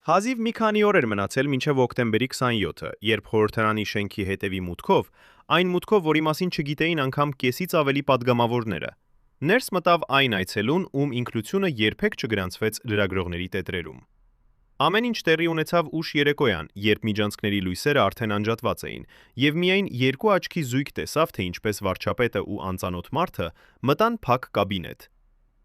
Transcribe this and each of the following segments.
Հազիվ մի քանի օր էր մնացել մինչև օկտեմբերի 27-ը, երբ խորհրդարանի շենքի հետևի մուտքով, այն մուտքով, որի մասին չգիտեին անգամ կեսից ավելի падգամավորները, ներս մտավ այն այցելուն, ում ինքնությունը երբեք չգրանցվեց լրագրողների տետրերում։ Ամեն ինչ տեղի ունեցավ ուշ երեկոյան, երբ միջանցքների լույսերը արդեն անջատված էին, եւ միայն երկու աչքի զույգ տեսավ, թե ինչպես վարչապետը ու անծանոթ մարդը մտան փակ կաբինետ։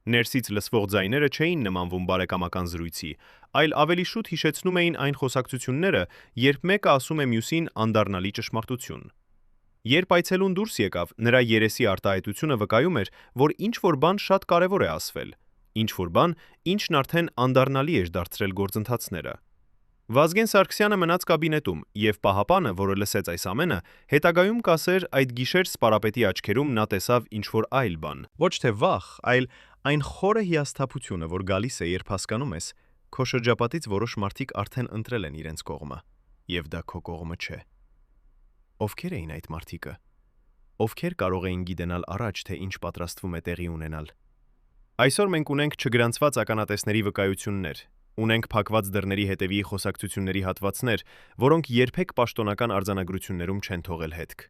Ներսից լսվող ձայները չէին նմանվում բարեկամական զրույցի, այլ ավելի շուտ հիշեցնում էին այն խոսակցությունները, երբ մեկը ասում է մյուսին անդառնալի ճշմարտություն։ Երբ այցելուն դուրս եկավ, նրա երեսի արտահայտությունը վկայում էր, որ ինչ-որ բան շատ կարևոր է ասվել, ինչ-որ բան, ինչն արդեն անդառնալի էր դարձրել գործընթացները։ Վազգեն Սարգսյանը մնաց կաբինետում, եւ պահապանը, որը լսեց այս ամենը, հետագայում կասեր այդ գիշեր սպարապետի աչքերում նա տեսավ ինչ-որ այլ բան։ Ոչ թե վախ, այլ այն խորը հիասթափությունը, որ գալիս է, երբ հասկանում ես, քո շրջապատից որոշ մարդիկ արդեն ընտրել են իրենց կողմը, եւ դա քո կողմը չէ։ Ովքեր էին այդ մարդիկը։ Ովքեր կարող էին գիտենալ առաջ, թե ինչ պատրաստվում է տեղի ունենալ։ Այսօր մենք ունենք չգրանցված ականատեսների վկայություններ, ունենք փակված դռների հետևի խոսակցությունների հատվածներ, որոնք երբեք պաշտոնական արձանագրություններում չեն թողել հետք։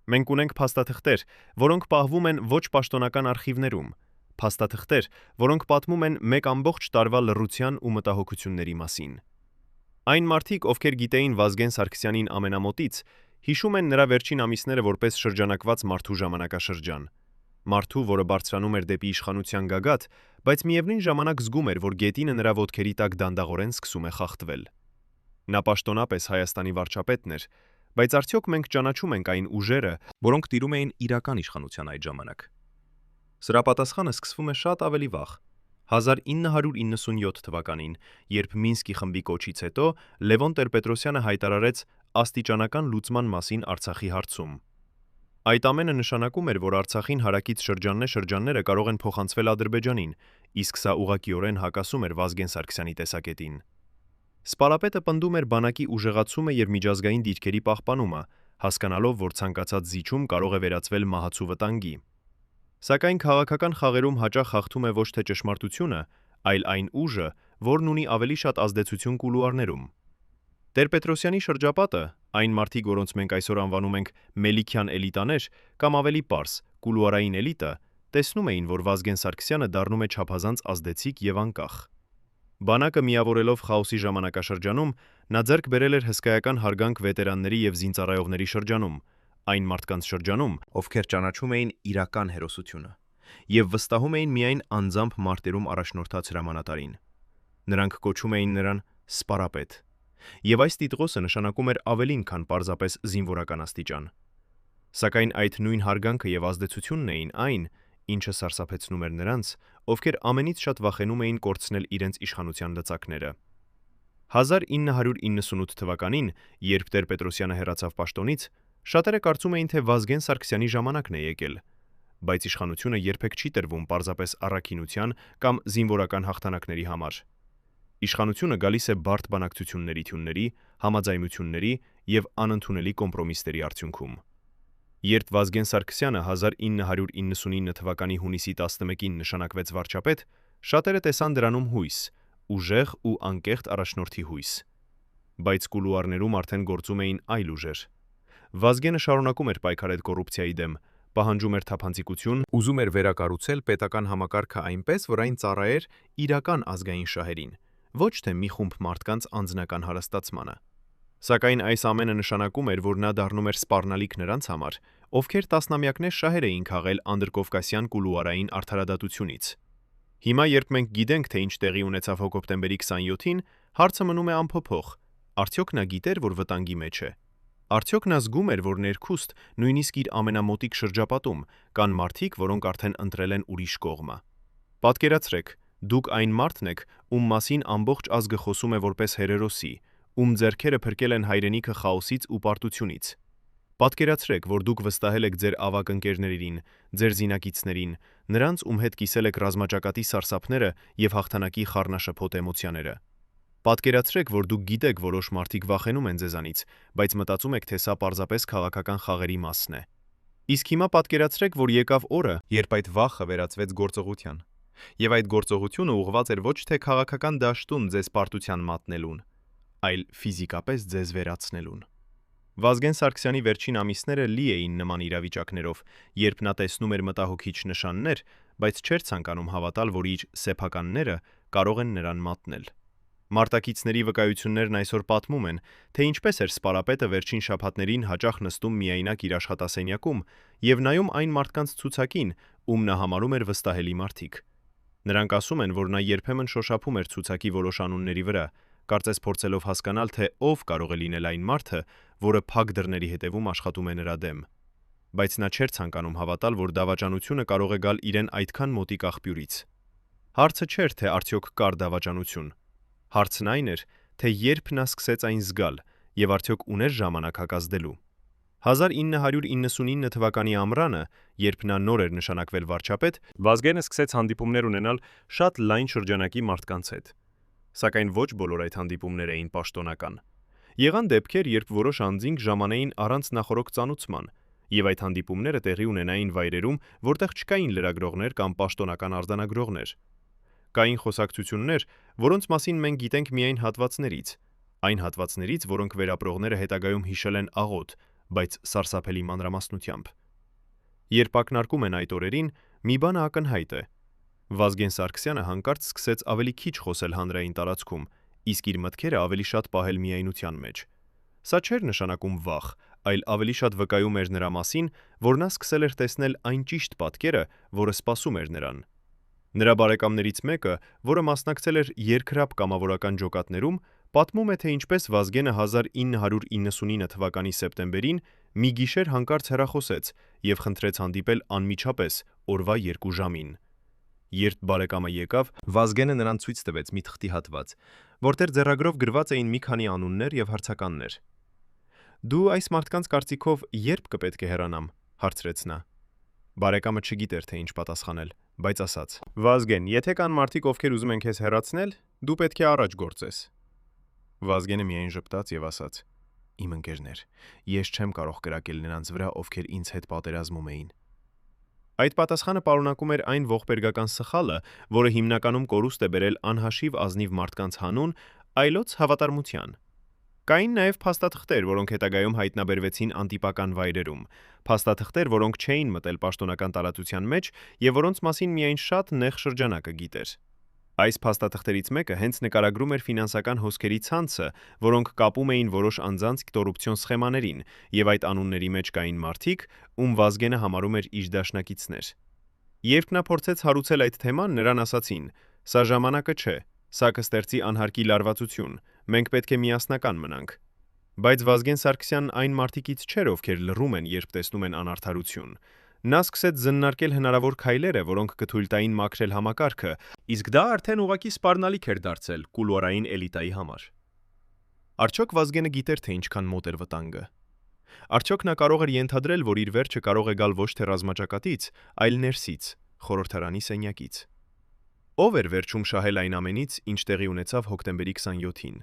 Մենք ունենք փաստաթղթեր, որոնք պահվում են ոչ պաշտոնական արխիվներում, փաստաթղթեր, որոնք պատմում են մեկ ամբողջ տարվա լռության ու մտահոգությունների մասին։ Այն մարդիկ, ովքեր գիտեին Վազգեն Սարգսյանին ամենամոտից, հիշում են նրա վերջին ամիսները որպես շրջանակված մարդու ժամանակաշրջան։ Մարդու, որը բարձրանում էր դեպի իշխանության գագաթ, բայց միևնույն ժամանակ զգում էր, որ գետինը նրա ոտքերի տակ դանդաղորեն սկսում է խախտվել։ Նա պաշտոնապես Հայաստանի վարչապետն էր, բայց արդյոք մենք ճանաչում ենք այն ուժերը, որոնք տիրում էին իրական իշխանության այդ ժամանակ։ Սրա պատասխանը սկսվում է շատ ավելի վաղ, 1997 թվականին, երբ Մինսկի խմբի կոչից հետո Լևոն Տեր-Պետրոսյանը հայտարարեց աստիճանական լուծման մասին Արցախի հարցում։ Այդ ամենը նշանակում էր, որ Արցախին հարակից շրջանները կարող են փոխանցվել Ադրբեջանին, իսկ սա ուղղակիորեն հակասում էր Վազգեն Սարգսյանի տեսակետին։ Սպարապետը պնդում էր բանակի ուժեղացումը եւ միջազգային դիրքերի պահպանումը, հասկանալով, որ ցանկացած զիջում կարող է վերածվել մահացու վտանգի։ Սակայն քաղաքական խաղերում հաճախ հաղթում է ոչ թե ճշմարտությունը, այլ այն ուժը, որն ունի ավելի շատ ազդեցություն կուլուարներում։ Տեր-Պետրոսյանի շրջապատը, այն մարդիկ, որոնց մենք այսօր անվանում ենք Մելիքյան էլիտաներ, կամ ավելի պարզ, կուլուարային էլիտը, տեսնում էին, որ Վազգեն Սարգսյանը դառնում է չափազանց ազդեցիկ եւ անկախ։ Բանակը միավորելով խաոսի ժամանակաշրջանում, նա ձեռք բերել էր հսկայական հարգանք վետերանների եւ զինծառայողների շրջանում, այն մարդկանց շրջանում, ովքեր ճանաչում էին իրական հերոսությունը եւ վստահում էին միայն անձամբ մարտերում առաջնորդած հրամանատարին։ Նրանք կոչում էին նրան սպարապետ։ Եվ այս տիտղոսը նշանակում էր ավելին, քան պարզապես զինվորական աստիճան։ Սակայն այդ նույն հարգանքը եւ ազդեցությունն էին այն, ինչը սարսափեցնում էր նրանց, ովքեր ամենից շատ վախենում էին կորցնել իրենց իշխանության լծակները։ 1998 թվականին, երբ Տեր-Պետրոսյանը հեռացավ պաշտոնից, շատերը կարծում էին, թե Վազգեն Սարգսյանի ժամանակն է եկել, բայց իշխանությունը երբեք չի տրվում պարզապես առաքինության կամ զինվորական հաղթանակների համար։ Իշխանությունը գալիս է բարդ բանակցությունների թյունների, համաձայնությունների եւ անընդունելի կոմպրոմիսների արդյունքում։ Երբ Վազգեն Սարգսյանը 1999 թվականի հունիսի 11-ին նշանակվեց վարչապետ, շատերը տեսան դրանում հույս, ուժեղ ու անկեղծ առաջնորդի հույս։ Բայց կուլուարներում արդեն գործում էին այլ ուժեր։ Վազգենը շարունակում էր պայքարել կոռուպցիայի դեմ, պահանջում էր թափանցիկություն, ուզում էր վերակառուցել պետական համակարգը այնպես, որ այն ծառայեր իրական ազգային շահերին, ոչ թե մի խումբ մարդկանց անձնական հարստացմանը։ Սակայն այս ամենը նշանակում էր, որ նա դառնում էր սպառնալիք նրանց համար, ովքեր տասնամյակներ շահեր էին քաղել անդրկովկասյան կուլուարային արդարադատությունից։ Հիմա, երբ մենք գիտենք, թե ինչ տեղի ունեցավ հոկտեմբերի 27-ին, հարցը մնում է անփոփոխ. արդյոք նա գիտեր, որ վտանգի մեջ է։ Արդյոք նա զգում էր, որ ներքուստ, նույնիսկ իր ամենամոտիկ շրջապատում, կան մարդիկ, որոնք արդեն ընտրել են ուրիշ կողմը։ Պատկերացրեք, դուք այն մարդն եք, ում մասին ամբողջ ազգը խոսում է որպես հերոսի, ում ձեռքերը փրկել են հայրենիքը խաոսից ու պարտությունից։ Պատկերացրեք, որ դուք վստահել եք ձեր ավագ ընկերներին, ձեր զինակիցներին, նրանց, ում հետ կիսել եք ռազմաճակատի սարսափները եւ հաղթանակի խառնաշփոթ էմոցիաները։ Պատկերացրեք, որ դուք գիտեք որոշ մարդիկ վախենում են ձեզանից, բայց մտածում եք, թե սա պարզապես քաղաքական խաղերի մասն է։ Իսկ հիմա պատկերացրեք, որ եկավ օրը, երբ այդ վախը վերածվեց գործողության։ Եվ այդ գործողությունը ուղղված էր ոչ թե քաղաքական դաշտում ձեզ պարտության մատնելուն, այլ ֆիզիկապես ձեզ վերացնելուն։ Վազգեն Սարգսյանի վերջին ամիսները լի էին նման իրավիճակներով, երբ նա տեսնում էր մտահոգիչ նշաններ, բայց չէր ցանկանում հավատալ, որ իր սեփականները կարող են նրան մատնել։ Մարտակիցների վկայություններն այսօր պատմում են, թե ինչպես էր սպարապետը վերջին շաբաթներին հաճախ նստում միայնակ իր աշխատասենյակում եւ նայում այն մարդկանց ցուցակին, ում նա համարում էր վստահելի մարդիկ։ Նրանք ասում են, որ նա երբեմն շոշափում էր ցուցակի որոշ անունների վրա, կարծես փորձելով հասկանալ, թե ով կարող է լինել այն մարդը, որը փակ դռների հետևում աշխատում է նրա դեմ։ Բայց նա չէր ցանկանում հավատալ, որ դավաճանությունը կարող է գալ իրեն այդքան մոտիկ աղբյուրից։ Հարցը չէր, թե արդյոք կար դավաճանություն։ Հարցն այն էր, թե երբ նա սկսեց այն զգալ եւ արդյոք ուներ ժամանակ հակազդելու։ 1999 թվականի ամռանը, երբ նա նոր էր նշանակվել վարչապետ, Վազգենը սկսեց հանդիպումներ ունենալ շատ լայն շրջանակի մարդկանց հետ։ Սակայն ոչ բոլոր այդ հանդիպումները էին պաշտոնական։ Եղան դեպքեր, երբ որոշ անձինք ժամանեին առանց նախորոք ծանուցման, եւ այդ հանդիպումները տեղի ունենային վայրերում, որտեղ չկային լրագրողներ կամ պաշտոնական արձանագրողներ։ Կային խոսակցություններ, որոնց մասին մենք գիտենք միայն հատվածներից, այն հատվածներից, որոնք վերապրողները հետագայում հիշել են աղոտ, բայց սարսափելի մանրամասնությամբ։ Երբ ակնարկում են այդ օրերին, մի բանը ակնհայտ է։ Վազգեն Սարգսյանը հանկարծ սկսեց ավելի քիչ խոսել հանրային տարածքում, իսկ իր մտքերը ավելի շատ պահել միայնության մեջ։ Սա չէր նշանակում վախ, այլ ավելի շատ վկայում էր նրա մասին, որ նա սկսել էր տեսնել այն ճիշտ պատկերը, որը սպասում էր նրան։ Նրա բարեկամներից մեկը, որը մասնակցել էր երկրապ կամավորական ջոկատներում, պատմում է, թե ինչպես Վազգենը 1999 թվականի սեպտեմբերին մի գիշեր հանկարծ հեռախոսեց եւ խնդրեց հանդիպել անմիջապես օրվա 2 ժամին։ Երբ բարեկամը եկավ, Վազգենը նրան ցույց տվեց մի թղթի հատված, որտեղ ձեռագրով գրված էին մի քանի անուններ եւ հարցականներ։ «Դու այս մարդկանց կարծիքով երբ կպետք է հեռանամ», հարցրեց նա։ Բարեկամը չգիտեր, թե ինչ պատասխանել, բայց ասաց. «Վազգեն, եթե կան մարդիկ, ովքեր ուզում են քեզ հեռացնել, դու պետք է առաջ գործես»։ Վազգենը միայն ժպտաց եւ ասաց. «Իմ ընկերներ, ես չեմ կարող կրակել նրանց վրա, ովքեր ինձ հետ պատերազմում էին»։ Այդ պատասխանը պարունակում էր այն ողբերգական սխալը, որը հիմնականում կորուստ է բերել անհաշիվ ազնիվ մարդկանց հանուն, այլոց հավատարմության։ Կային նաև փաստաթղթեր, որոնք հետագայում հայտնաբերվեցին անտիպական վայրերում, փաստաթղթեր, որոնք չէին մտել պաշտոնական տարածության մեջ եւ որոնց մասին միայն շատ նեղ շրջանակը գիտեր։ Այս փաստաթղթերից մեկը հենց նկարագրում էր ֆինանսական հոսքերի ցանցը, որոնք կապում էին որոշ անձանց կոռուպցիոն սխեմաներին, եւ այդ անունների մեջ կային մարդիկ, ում Վազգենը համարում էր իր դաշնակիցներ։ Երբ նա փորձեց հարուցել այդ թեման, նրան ասացին. «Սա ժամանակը չէ, սա կստեղծի անհարկի լարվածություն, մենք պետք է միասնական մնանք»։ Բայց Վազգեն Սարգսյանն այն մարդիկից չէր, ովքեր լռում են, երբ տեսնում են անարդարություն։ Նա սկսեց զննարկել հնարավոր քայլերը, որոնք կթույլ տային մաքրել համակարգը, իսկ դա արդեն ուղղակի սպառնալիք էր դարձել կուլուարային էլիտայի համար։ Արդյոք Վազգենը գիտեր, թե ինչքան մոտ էր վտանգը։ Արդյոք նա կարող էր ենթադրել, որ իր վերջը կարող է գալ ոչ թե ռազմաճակատից, այլ ներսից, խորհրդարանի սենյակից։ Ո՞վ էր վերջում շահել այն ամենից, ինչ տեղի ունեցավ հոկտեմբերի 27-ին։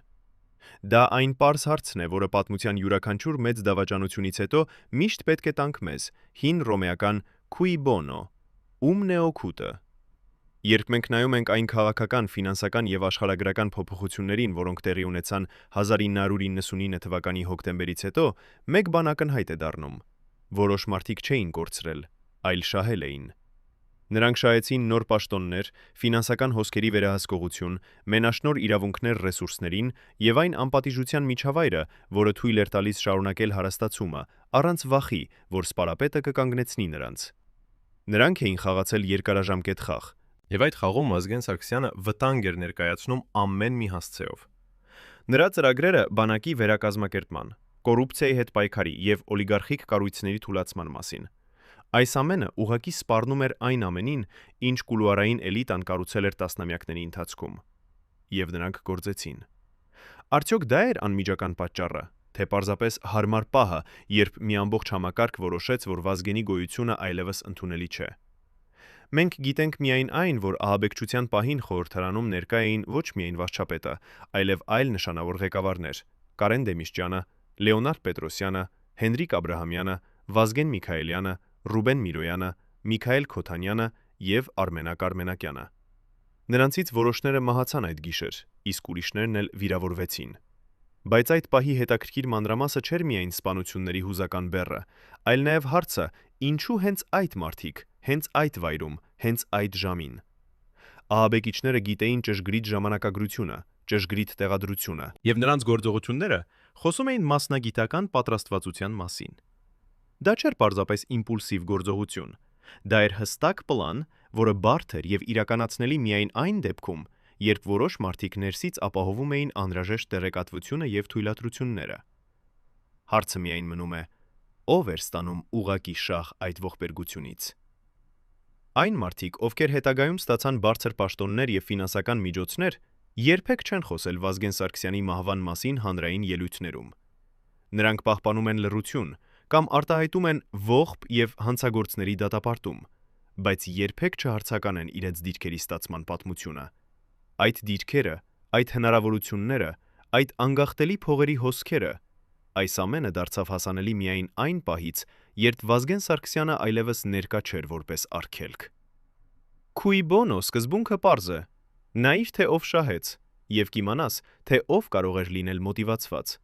Դա այն պարզ հարցն է, որը պատմության յուրաքանչյուր մեծ դավաճանությունից հետո միշտ պետք է տանք մեզ, հին ռոմեական «Cui bono», ում նեօքուտը։ Երբ մենք նայում ենք այն քաղաքական, ֆինանսական եւ աշխարհագրական փոփոխություններին, որոնք տեղի ունեցան 1999 թվականի հոկտեմբերից հետո, մեկ բան ակնհայտ է դառնում. որոշ մարդիկ չէին կորցրել, այլ շահել էին։ Նրանք շահեցին նոր պաշտոններ, ֆինանսական հոսքերի վերահսկողություն, մենաշնոր իրավունքներ ռեսուրսներին եւ այն անպատիժության միջավայրը, որը թույլ էր տալիս շարունակել հարստացումը, առանց վախի, որ սպարապետը կկանգնեցնի նրանց։ Նրանք էին խաղացել երկարաժամկետ խաղ, եւ այդ խաղում Վազգեն Սարգսյանը վտանգ էր ներկայացնում ամեն մի հասցեով։ Նրա ծրագրերը բանակի վերակազմակերպման, կոռուպցիայի հետ պայքարի եւ օլիգարխիկ կառույցների թուլացման մասին։ Այս ամենը ուղղակի սպառնում էր այն ամենին, ինչ կուլուարային էլիտան կառուցել էր տասնամյակների ընթացքում։ Եվ նրանք գործեցին։ Արդյոք դա էր անմիջական պատճառը, թե պարզապես հարմար պահը, երբ մի ամբողջ համակարգ որոշեց, որ Վազգենի գոյությունը այլևս ընդունելի չէ։ Մենք գիտենք միայն այն, որ ահաբեկչության պահին խորհրդարանում ներկա էին ոչ միայն վարչապետը, այլև այլ նշանավոր ղեկավարներ՝ Կարեն Դեմիսճյանը, Լեոնարդ Պետրոսյանը, Հենրիկ Աբրահամյանը, Վազգեն Միքայելյանը, Ռուբեն Միրոյանը, Միքայել Քոթանյանը եւ Արմենակ Արմենակյանը։ Նրանցից որոշները մահացան այդ գիշեր, իսկ ուրիշներն էլ վիրավորվեցին։ Բայց այդ պահի հետաքրքիր մանրամասը չէր միայն սպանությունների հուզական բեռը, այլ նաև հարցը, ինչու հենց այդ մարդիկ, հենց այդ վայրում, հենց այդ ժամին։ Ահաբեկիչները գիտեին ճշգրիտ ժամանակագրությունը, ճշգրիտ տեղադրությունը, եւ նրանց գործողությունները խոսում էին մասնագիտական պատրաստվածության մասին։ Դա չէր պարզապես իմպուլսիվ գործողություն, դա էր հստակ պլան, որը բարդ էր եւ իրականացնելի միայն այն դեպքում, երբ որոշ մարդիկ ներսից ապահովում էին անհրաժեշտ տեղեկատվությունը եւ թույլատրությունները։ Հարցը միայն մնում է. ով էր ստանում ուղակի շահ այդ ողբերգությունից։ Այն մարդիկ, ովքեր հետագայում ստացան բարձր պաշտոններ եւ ֆինանսական միջոցներ, երբեք չեն խոսել Վազգեն Սարգսյանի մահվան մասին հանրային ելույթներում։ Նրանք պահպանում են լռություն կամ արտահայտում են ողբ եւ հանցագործների դատապարտում, բայց երբեք չհարցականեն իրենց դիրքերի ստացման պատմությունը։ Այդ դիրքերը, այդ հնարավորությունները, այդ անգախտելի փողերի հոսքերը, այս ամենը դարձավ հասանելի միայն այն պահից, երբ Վազգեն Սարգսյանը այլևս ներկա չէր որպես արգելք։ Cui bono սկզբունքը պարզ է. նայիր թե ով շահեց, եւ կիմանաս, թե ով կարող էր լինել մոտիվացված։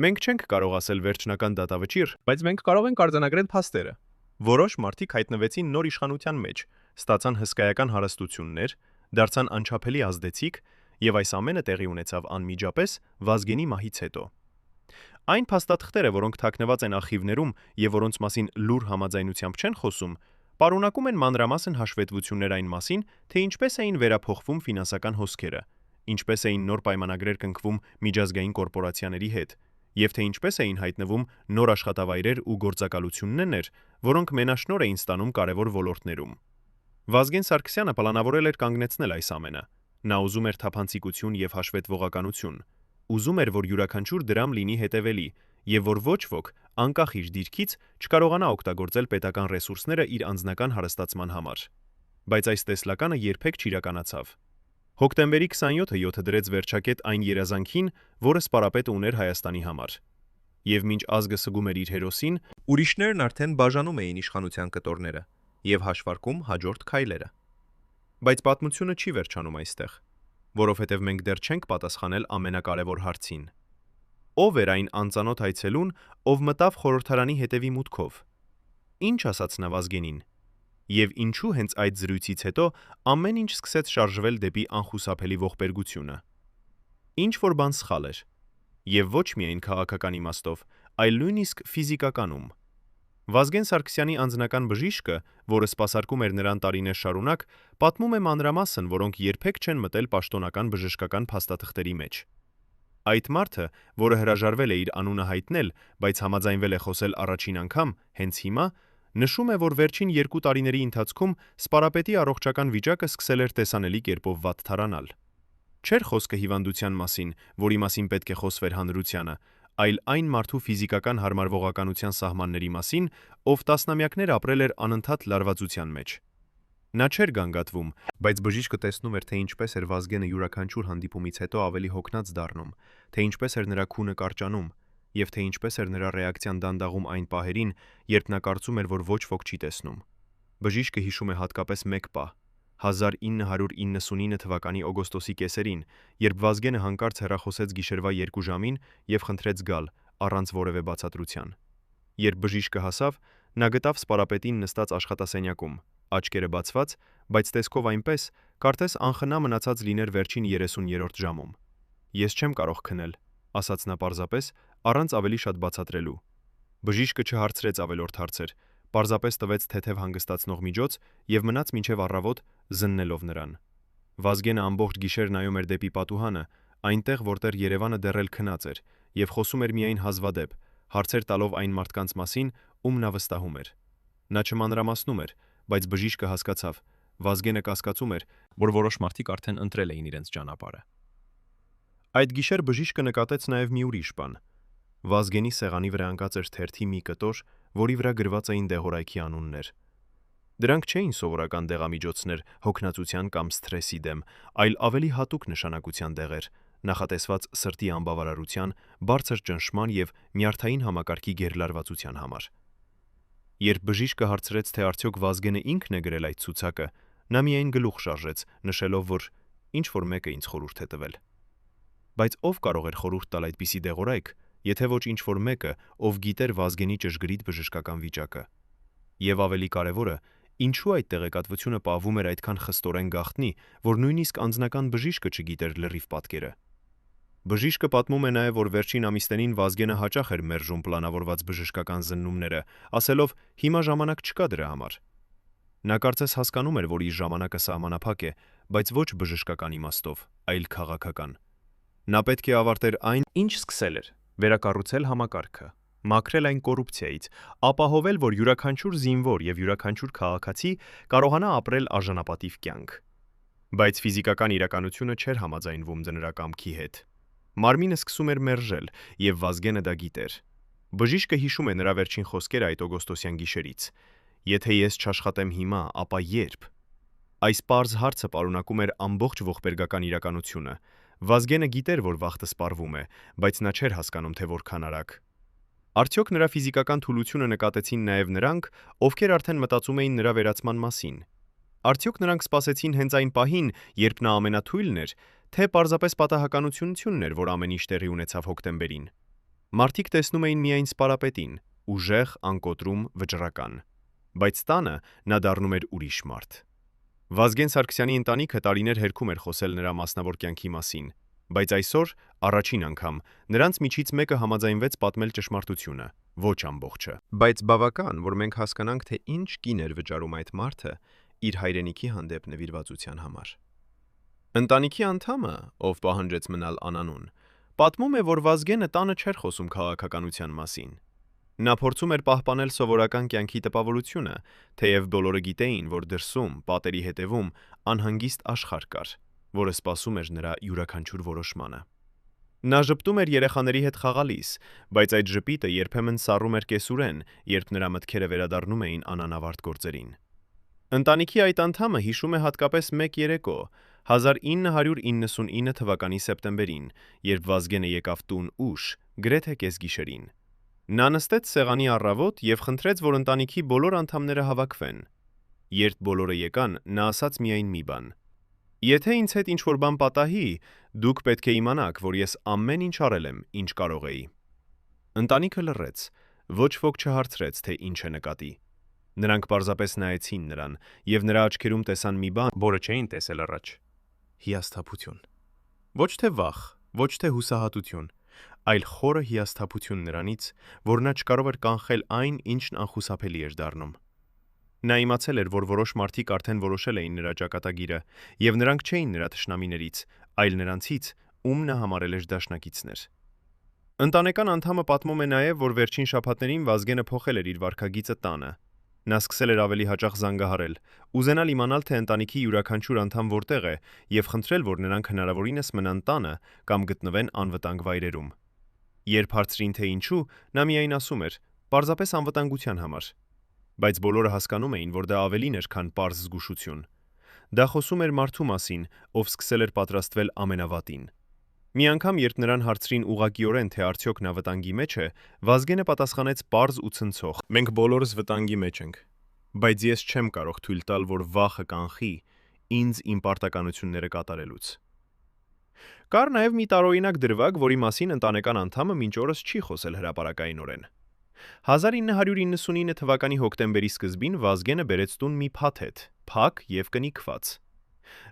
Մենք չենք կարող ասել վերջնական դատավճիռ, բայց մենք կարող ենք արձանագրել փաստերը։ Որոշ մարդիկ հայտնվեցին նոր իշխանության մեջ, ստացան հսկայական հարստություններ, դարձան անչափելի ազդեցիկ, եւ այս ամենը տեղի ունեցավ անմիջապես Վազգենի մահից հետո։ Այն փաստաթղթերը, որոնք թաքնված են արխիվներում եւ որոնց մասին լուր համաձայնությամբ չեն խոսում, պարունակում են մանրամասն հաշվետվություններ այն մասին, թե ինչպես էին վերափոխվում ֆինանսական հոսքերը, ինչպես էին նոր պայմանագրեր կնքվում միջազգային կորպորացիաների հետ, եւ թե ինչպես էին հայտնվում նոր աշխատավայրեր ու գործակալություններ, որոնք մենաշնոր էին ստանում կարևոր ոլորտներում։ Վազգեն Սարգսյանը պլանավորել էր կանգնեցնել այս ամենը։ Նա ուզում էր թափանցիկություն եւ հաշվետվողականություն։ Ուզում էր, որ յուրաքանչյուր դրամ լինի հետևելի, եւ որ ոչ ոք, անկախ իր դիրքից, չկարողանա օգտագործել պետական ռեսուրսները իր անձնական հարստացման համար։ Բայց այս տեսլականը երբեք չիրականացավ։ Հոկտեմբերի 27-ը 7-ը դրեց վերջակետ այն երազանքին, որը սպառապետը ուներ Հայաստանի համար։ Եվ մինչ ազգը սգում էր իր հերոսին, ուրիշներն արդեն բաժանում էին իշխանության կտորները եւ հաշվարկում հաջորդ քայլերը։ Բայց պատմությունը չի վերջանում այստեղ, որովհետև մենք դեռ չենք պատասխանել ամենակարևոր հարցին. ով էր այն անծանոթ այցելուն, ով մտավ խորհրդարանի հետևի մուտքով։ Ինչ ասաց նա Վազգենին։ Եվ ինչու հենց այդ զրույցից հետո ամեն ինչ սկսեց շարժվել դեպի անխուսափելի ողբերգությունը։ Ինչ որ բան սխալ էր։ Եվ ոչ միայն քաղաքական իմաստով, այլ նույնիսկ ֆիզիկականում։ Վազգեն Սարգսյանի անձնական բժիշկը, որը սպասարկում էր նրան տարիներ շարունակ, պատմում է մանրամասն, որոնք երբեք չեն մտել պաշտոնական բժշկական փաստաթղթերի մեջ։ Այդ մարդը, որը հրաժարվել է իր անունը հայտնել, բայց համաձայնվել է խոսել առաջին անգամ, հենց հիմա, նշում է, որ վերջին 2 տարիների ընթացքում սպառապետի առողջական վիճակը սկսել էր տեսանելի կերպով վատթարանալ։ Չէր խոսքը հիվանդության մասին, որի մասին պետք է խոսվեր հանրությանը, այլ այն մարդու ֆիզիկական հարմարվողականության սահմանների մասին, ով տասնամյակներ ապրել էր անընդհատ լարվածության մեջ։ Նա չէր գանգատվում, բայց բժիշկը տեսնում էր, թե ինչպես էր Վազգենը յուրաքանչյուր հանդիպումից հետո ավելի հոգնած դառնում, թե ինչպես էր նրա քունը կարճանում, եւ թե ինչպես էր նրա ռեակցիան դանդաղում այն պահերին, երբ նա կարծում էր, որ ոչ ոք չի տեսնում։ Բժիշկը հիշում է հատկապես մեկ պահ՝ 1999 թվականի օգոստոսի կեսերին, երբ Վազգենը հանկարծ հեռախոսեց գիշերվա 2 ժամին եւ խնդրեց գալ առանց որևէ բացատրության։ Երբ բժիշկը հասավ, նա գտավ սպառապետին նստած աշխատասենյակում, աչքերը բացված, բայց տեսքով այնպես, կարծես անխնա մնացած լիներ վերջին 30-րդ ժամում։ Ես չեմ կարող քնել, ասաց նա պարզապես, առանց ավելի շատ բացատրելու։ Բժիշկը չհարցրեց ավելորդ հարցեր, պարզապես տվեց թեթև հանգստացնող միջոց եւ մնաց մինչեւ առավոտ զննելով նրան։ Վազգենը ամբողջ գիշեր նայում էր դեպի պատուհանը, այնտեղ, որտեղ Երևանը դեռ էլ քնած էր, եւ խոսում էր միայն հազվադեպ, հարցեր տալով այն մարդկանց մասին, ում նա վստահում էր։ Նա չմանրամասնում էր, բայց բժիշկը հասկացավ, Վազգենը կասկածում էր, որ որոշ մարդիկ արդեն ընտրել էին իրենց ճանապարհը։ Այդ գիշեր բժիշկը նկատեց նաև մի ուրիշ բան։ Վազգենի սեղանի վրա ընկած էր թերթի մի կտոր, որի վրա գրված էին դեղորայքի անուններ։ Դրանք չէին սովորական դեղամիջոցներ հոգնածության կամ սթրեսի դեմ, այլ ավելի հատուկ նշանակության դեղեր, նախատեսված սրտի անբավարարության, բարձր ճնշման եւ նյարդային համակարգի գերլարվածության համար։ Երբ բժիշկը հարցրեց, թե արդյոք Վազգենը ինքն է գրել այդ ցուցակը, նա միայն գլուխ շարժեց, նշելով, որ ինչ որ մեկը ինձ խորհուրդ է տվել։ Բայց ով կարող էր խորհուրդ տալ այդպիսի դեղորայք, եթե ոչ ինչ որ մեկը, ով գիտեր Վազգենի ճշգրիտ բժշկական վիճակը։ Եվ ավելի կարևորը, ինչու այդ տեղեկատվությունը պահվում էր այդքան խստորեն գաղտնի, որ նույնիսկ անձնական բժիշկը չգիտեր լրիվ պատկերը։ Բժիշկը պատմում է նաև, որ վերջին ամիսներին Վազգենը հաճախ էր մերժում պլանավորված բժշկական զննումները, ասելով հիմա ժամանակ չկա դրա համար։ Նա կարծես հասկանում էր, որ իր ժամանակը սահմանափակ է, բայց ոչ բժշկական իմաստով, այլ քաղաքական։ Նա պետք է ավարտեր այն, ինչ սկսել էր, վերակառուցել համակարգը, մաքրել այն կոռուպցիայից, ապահովել, որ յուրաքանչյուր զինվոր եւ յուրաքանչյուր քաղաքացի կարողանա ապրել արժանապատիվ կյանք։ Բայց ֆիզիկական իրականությունը չէր համաձայնվում դրա կամքի հետ։ Մարմինը սկսում էր մերժել, եւ Վազգենը դա գիտեր։ Բժիշկը հիշում է նրա վերջին խոսքերը այդ օգոստոսյան գիշերից. «Եթե ես չաշխատեմ հիմա, ապա երբ»։ Այս պարզ հարցը պարունակում էր ամբողջ ողբերգական իրականությունը։ Վազգենը գիտեր, որ վախտը սպառվում է, բայց նա չէր հասկանում, թե որքան արագ։ Արդյոք նրա ֆիզիկական թուլությունը նկատեցին նաև նրանք, ովքեր արդեն մտածում էին նրա վերացման մասին։ Արդյոք նրանք սպասեցին հենց այն պահին, երբ նա ամենաթույլն էր, թե պարզապես պատահականությունն էր, որ ամեն ինչ տեղի ունեցավ հոկտեմբերին։ Մարդիկ տեսնում էին միայն սպարապետին, ուժեղ, անկոտրում, վճռական։ Բայց տանը նա դառնում էր ուրիշ մարդ։ Վազգեն Սարգսյանի ընտանիքը տարիներ հերքում էր խոսել նրա մասնավոր կյանքի մասին, բայց այսօր, առաջին անգամ, նրանց միջից մեկը համաձայնվեց պատմել ճշմարտությունը, ոչ ամբողջը։ Բայց բավական, որ մենք հասկանանք, թե ինչ կին էր վճարում այդ մարդը իր հայրենիքի հանդեպ նվիրվածության համար։ Ընտանիքի անդամը, ով պահանջեց մնալ անանուն, պատմում է, որ Վազգենը տանը չէր խոսում քաղաքականության մասին։ Նա փորձում էր պահպանել սովորական կյանքի տպավորությունը, թեև բոլորը գիտեին, որ դրսում, պատերի հետևում, անհանգիստ աշխարհ կար, որը սպասում էր նրա յուրաքանչյուր որոշմանը։ Նա ժպտում էր երեխաների հետ խաղալիս, բայց այդ ժպիտը երբեմն սառում էր կեսուրեն, երբ նրա մտքերը վերադառնում էին անանավարտ գործերին։ Ընտանիքի այդ անդամը հիշում է հատկապես մեկ երեկո, 1999 թվականի սեպտեմբերին, երբ Վազգենը եկավ տուն ուշ, գրեթե կեսգիշերին։ Նա նստեց սեղանի առավոտ եւ խնդրեց, որ ընտանիքի բոլոր անդամները հավաքվեն։ Երբ բոլորը եկան, նա ասաց միայն մի բան. «Եթե ինձ հետ ինչ-որ բան պատահի, դուք պետք է իմանաք, որ ես ամեն ինչ արել եմ, ինչ կարող էի»։ Ընտանիքը լռեց, ոչ ոք չհարցրեց, թե ինչ է նկատի։ Նրանք պարզապես նայեցին նրան, եւ նրա աչքերում տեսան մի բան, որը չէին տեսել առաջ. հիասթափություն։ Ոչ թե վախ, ոչ թե հուսահատություն, այլ խորը հիասթափություն նրանից, որ նա չկարող էր կանխել այն, ինչն անխուսափելի էր դառնում։ Նա իմացել էր, որ որոշ մարդիկ արդեն որոշել էին նրա ճակատագիրը, եւ նրանք չէին նրա թշնամիներից, այլ նրանցից, ում նա համարել էր դաշնակիցներ։ Ընտանեկան անդամը պատմում է նաև, որ վերջին շաբաթներին Վազգենը փոխել էր իր վարքագիծը տանը։ Նա սկսել էր ավելի հաճախ զանգահարել, ուզենալ իմանալ, թե ընտանիքի յուրաքանչյուր անդամ որտեղ է, եւ խնդրել, որ նրանք հնարավորինս մնան տանը կամ գտնվեն անվտանգ վայրերում։ Երբ հարցրին, թե ինչու, նա միայն ասում էր. «Պարզապես անվտանգության համար»։ Բայց բոլորը հասկանում էին, որ դա ավելին էր, քան պարզ զգուշություն։ Դա խոսում էր մարդու մասին, ով սկսել էր պատրաստվել ամենավատին։ Մի անգամ, երբ նրան հարցրին ուղղակիորեն, թե արդյոք նա վտանգի մեջ է, Վազգենը պատասխանեց պարզ ու ցնցող. «Մենք բոլորս վտանգի մեջ ենք, բայց ես չեմ կարող թույլ տալ, որ վախը կանխի ինձ իմ պարտականությունները կատարելուց»։ Կար նաև մի տարօրինակ դրվագ, որի մասին ընտանեկան անդամը մինչ օրս չի խոսել հրապարակայինորեն։ 1999 թվականի հոկտեմբերի սկզբին Վազգենը բերեց տուն մի փաթեթ, փակ եւ կնիկված։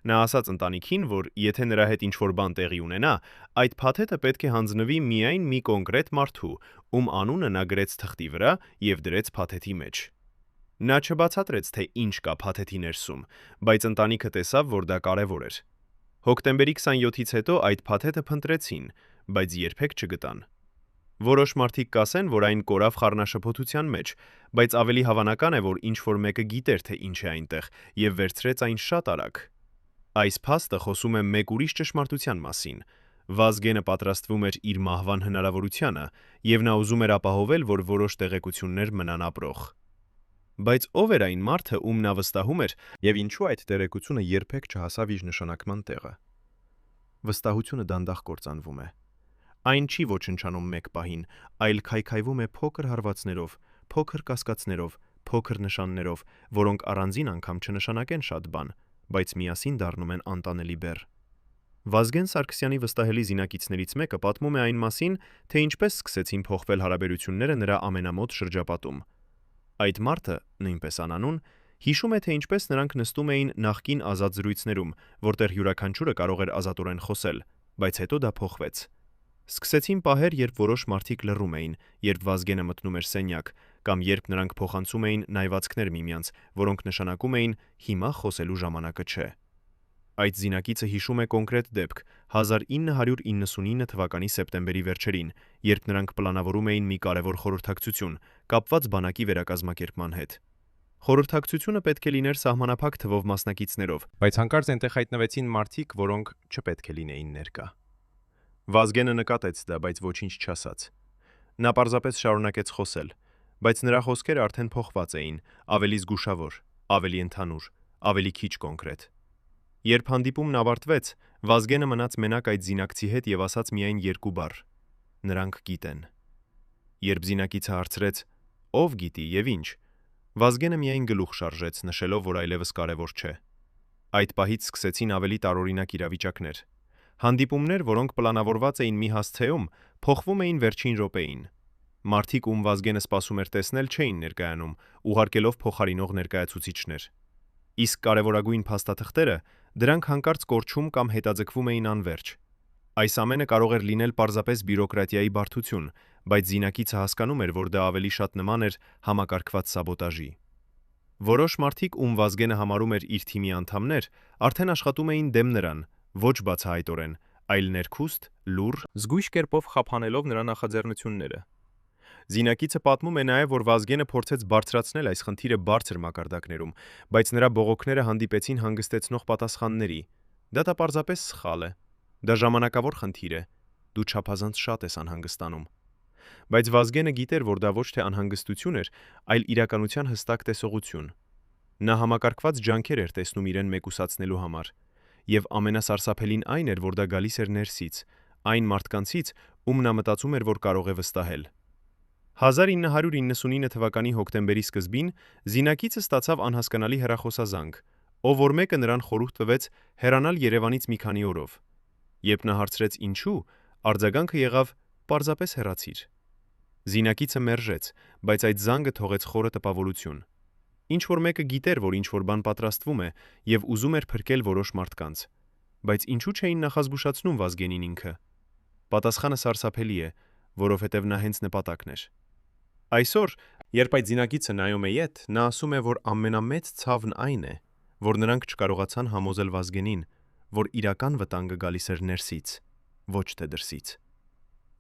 Նա ասաց ընտանիքին, որ եթե նրա հետ ինչ-որ բան տեղի ունենա, այդ փաթեթը պետք է հանձնվի միայն մի կոնկրետ մարդու, ում անունը նա գրեց թղթի վրա եւ դրեց փաթեթի մեջ։ Նա չբացատրեց, թե ինչ կա փաթեթի ներսում, բայց ընտանիքը տեսավ, որ դա կարևոր էր։ Հոկտեմբերի 27-ից հետո այդ փաթեթը փնտրեցին, բայց երբեք չգտան։ Որոշ մարդիկ կասեն, որ այն կորավ խառնաշփոթության մեջ, բայց ավելի հավանական է, որ ինչ-որ մեկը գիտեր, թե ինչ է այնտեղ, եւ վերցրեց այն շատ արագ։ Այս փաստը խոսում է մեկ ուրիշ ճշմարտության մասին։ Վազգենը պատրաստվում էր իր մահվան հնարավորությանը, եւ նա ուզում էր ապահովել, որ որոշ տեղեկություններ մնան ապրող։ Բայց ով էր այն մարդը, ում նա վստահում էր, եւ ինչու այդ տեղեկությունը երբեք չհասավ իր նշանակման տեղը։ Վստահությունը դանդաղ կործանվում է։ Այն չի ոչնչանում մեկ պահին, այլ քայքայվում է փոքր հարվածներով, փոքր կասկածներով, փոքր նշաններով, որոնք առանձին անգամ չնշանակեն շատ բան, բայց միասին դառնում են անտանելի բեռ։ Վազգեն Սարգսյանի վստահելի զինակիցներից մեկը պատմում է այն մասին, թե ինչպես սկսեցին փոխվել հարաբերությունները նրա ամենամոտ շրջապատում։ Այդ մարդը, նույնպես անանուն, հիշում է, թե ինչպես նրանք նստում էին նախկին ազատ զրույցներում, որտեղ յուրաքանչյուրը կարող էր ազատորեն խոսել, բայց հետո դա փոխվեց։ Սկսեցին պահեր, երբ որոշ մարդիկ լռում էին, երբ Վազգենը մտնում էր սենյակ, կամ երբ նրանք փոխանցում էին նայվածքներ միմյանց, որոնք նշանակում էին հիմա խոսելու ժամանակը չէ։ Այդ զինակիցը հիշում է կոնկրետ դեպք 1999 թվականի սեպտեմբերի վերջերին, երբ նրանք պլանավորում էին մի կարևոր խորհրդակցություն, կապված բանակի վերակազմակերպման հետ։ Խորհրդակցությունը պետք է լիներ սահմանափակ թվով մասնակիցներով, բայց հանկարծ այնտեղ հայտնվեցին մարդիկ, որոնք չպետք է լինեին ներկա։ Վազգենը նկատեց դա, բայց ոչինչ չասաց։ Նա պարզապես շարունակեց խոսել, բայց նրա խոսքերը արդեն փոխված էին, ավելի զգուշավոր, ավելի ընդհանուր, ավելի քիչ կոնկրետ։ Երբ հանդիպումն ավարտվեց, Վազգենը մնաց մենակ այդ զինակցի հետ եւ ասաց միայն երկու բառ. նրանք գիտեն։ Երբ զինակիցը հարցրեց. ով գիտի եւ ինչ, Վազգենը միայն գլուխ շարժեց, նշելով, որ այլևս կարևոր չէ։ Այդ պահից սկսեցին ավելի տարօրինակ իրավիճակներ։ Հանդիպումներ, որոնք պլանավորված էին մի հասցեում, փոխվում էին վերջին րոպեին։ Մարդիկ, ում Վազգենը սպասում էր տեսնել, չէին ներկայանում, ուղարկելով փոխարինող ներկայացուցիչներ։ Իսկ կարևորագույն փաստաթղթերը, դրանք հանկարծ կորչում կամ հետաձգվում էին անվերջ։ Այս ամենը կարող էր լինել պարզապես բյուրոկրատիայի բարդություն, բայց զինակիցը հասկանում էր, որ դա ավելի շատ նման էր համակարգված սաբոտաժի։ Որոշ մարդիկ, ում Վազգենը համարում էր իր թիմի անդամներ, արդեն աշխատում էին դեմ նրան, ոչ բացահայտորեն, այլ ներքուստ, լուռ, զգույշ կերպով խափանելով նրա նախաձեռնությունները։ Զինակիցը պատմում է նաև, որ Վազգենը փորձեց բարձրացնել այս խնդիրը բարձր մակարդակներում, բայց նրա բողոքները հանդիպեցին հանգստեցնող պատասխանների։ Դա պարզապես սխալ է։ Դա ժամանակավոր խնդիր է։ Դու չափազանց շատ ես անհանգստանում։ Բայց Վազգենը գիտեր, որ դա ոչ թե անհանգստություն էր, այլ իրականության հստակ տեսողություն։ Նա համակարգված ջանքեր էր տեսնում իրեն մեկուսացնելու համար, եւ ամենասարսափելին այն էր, որ դա գալիս էր ներսից, այն մարդկանցից, ում նա մտածում էր, որ կարող է վստահել։ 1999 թվականի հոկտեմբերի սկզբին զինակիցը ստացավ անհասկանալի հեռախոսազանգ, ով որ մեկը նրան խորհուրդ տվեց հեռանալ Երևանից մի քանի օրով։ Երբ նա հարցրեց ինչու, արձագանքը եղավ. պարզապես հեռացիր։ Զինակիցը մերժեց, բայց այդ զանգը թողեց խորը տպավորություն։ Ինչ որ մեկը գիտեր, որ ինչ որ բան պատրաստվում է, եւ ուզում էր փրկել որոշ մարդկանց։ Բայց ինչու չէին նախազգուշացնում Վազգենին ինքը։ Պատասխանը սարսափելի է, որովհետև նա հենց նպատակն էր։ Այսօր, երբ այդ զինակիցը նայում է ետ, նա ասում է, որ ամենամեծ ցավն այն է, որ նրանք չկարողացան համոզել Վազգենին, որ իրական վտանգը գալիս էր ներսից, ոչ թե դրսից։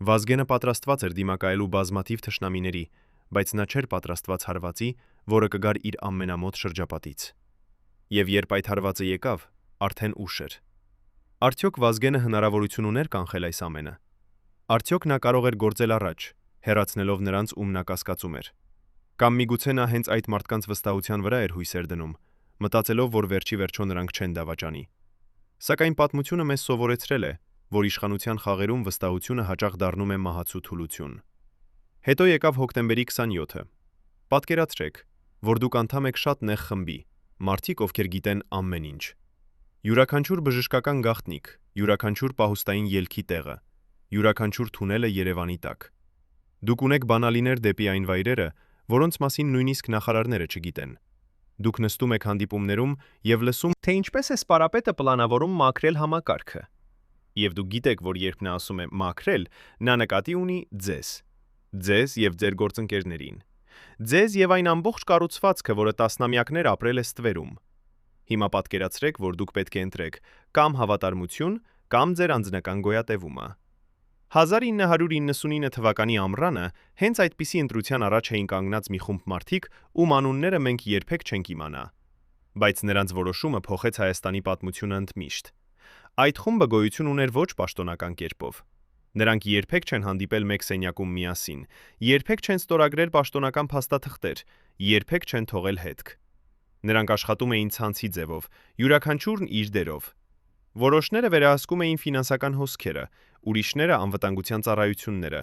Վազգենը պատրաստված էր դիմակայելու բազմաթիվ թշնամիների, բայց նա չէր պատրաստված հարվածի, որը կգար իր ամենամոտ շրջապատից։ Եվ երբ այդ հարվածը եկավ, արդեն ուշ էր։ Արդյոք Վազգենը հնարավորություն ուներ կանխել այս ամենը։ Արդյոք նա կարող էր գործել առաջ, հեռացնելով նրանց, ում նա կասկածում էր։ Կամ միգուցե նա հենց այդ մարդկանց վստահության վրա էր հույսեր դնում, մտածելով, որ վերջի վերջո նրանք չեն դավաճանի։ Սակայն պատմությունը մեզ սովորեցրել է, որ իշխանության խաղերում վստահությունը հաճախ դառնում է մահացու թուլություն։ Հետո եկավ հոկտեմբերի 27-ը։ Պատկերացրեք, որ դուք անդամ եք շատ նեղ խմբի, մարդիկ, ովքեր գիտեն ամեն ինչ։ Յուրաքանչյուր բժշկական գաղտնիք, յուրաքանչյուր պահուստային ելքի տեղը, յուրաքանչյուր թունելը Երևանի տակ։ Դուք ունեք բանալիներ դեպի այն վայրերը, որոնց մասին նույնիսկ նախարարները չգիտեն։ Դուք նստում եք հանդիպումներում եւ լսում, թե ինչպես է սպարապետը պլանավորում մաքրել համակարգը։ Եվ դուք գիտեք, որ երբ նա ասում է մաքրել, նա նկատի ունի ձեզ եւ ձեր գործընկերներին։ Ձեզ եւ այն ամբողջ կառուցվածքը, որը տասնամյակներ ապրել է ստվերում։ Հիմա պատկերացրեք, որ դուք պետք է ընտրեք կամ հավատարմություն, կամ ձեր անձնական գոյատևումը։ 1999 թվականի ամռանը հենց այդպիսի ընտրության առաջ էին կանգնած մի խումբ մարդիկ, ում անունները մենք երբեք չենք իմանա։ Բայց նրանց որոշումը փոխեց Հայաստանի պատմությունը ընդմիշտ։ Այդ խումբը գոյություն ուներ ոչ պաշտոնական կերպով։ Նրանք երբեք չեն հանդիպել մեկ սենյակում միասին, երբեք չեն ստորագրել պաշտոնական փաստաթղթեր, երբեք չեն թողել հետք։ Նրանք աշխատում էին ցանցի ձևով, յուրաքանչյուրն իր դերով։ Որոշները վերահսկում էին ֆինանսական հոսքերը, ուրիշները անվտանգության ծառայությունները,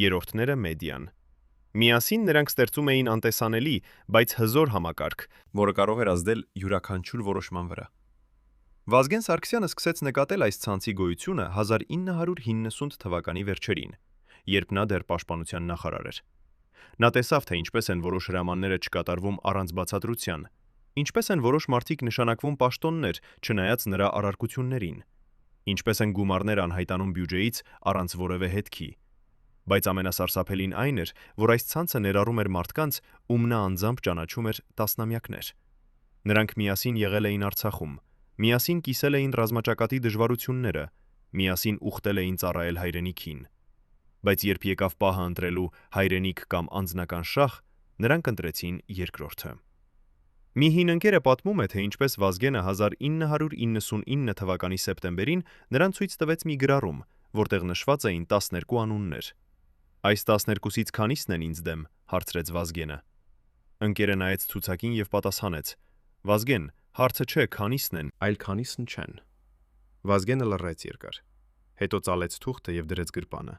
երրորդները մեդիան։ Միասին նրանք ստեղծում էին անտեսանելի, բայց հզոր համակարգ, որը կարող էր ազդել յուրաքանչյուր որոշման վրա։ Վազգեն Սարգսյանը սկսեց նկատել այս ցանցի գոյությունը 1950 թվականի վերջերին, երբ նա դեռ պաշտպանության նախարար էր։ Նա տեսավ, թե ինչպես են որոշ հրամանները չկատարվում առանց բացատրության, ինչպես են որոշ մարդիկ նշանակվում պաշտոններ, չնայած նրա առարկություններին, ինչպես են գումարներ անհայտանում բյուջեից առանց որևէ հետքի։ Բայց ամենասարսափելին այն էր, որ այս ցանցը ներառում էր մարդկանց, ում նա անձամբ ճանաչում էր տասնամյակներ։ Նրանք միասին եղել էին Արցախում, միասին կիսել էին ռազմաճակատի դժվարությունները, միասին ուխտել էին ծառայել հայրենիքին։ Բայց երբ եկավ պահը ընտրելու հայրենիք կամ անձնական շահ, նրանք ընտրեցին երկրորդը։ Մի հին ընկերը պատմում է, թե ինչպես Վազգենը 1999 թվականի սեպտեմբերին նրան ցույց տվեց մի գրառում, որտեղ նշված էին 12 անուններ։ Այս 12-ից քանիսն են ինձ դեմ, հարցրեց Վազգենը։ Ընկերը նայեց ցուցակին եւ պատասխանեց. Վազգեն, հարցը չէ քանիսն են, այլ քանիսն չեն։ Վազգենը լռեց երկար, հետո ծալեց թուղթը եւ դրեց գրպանը։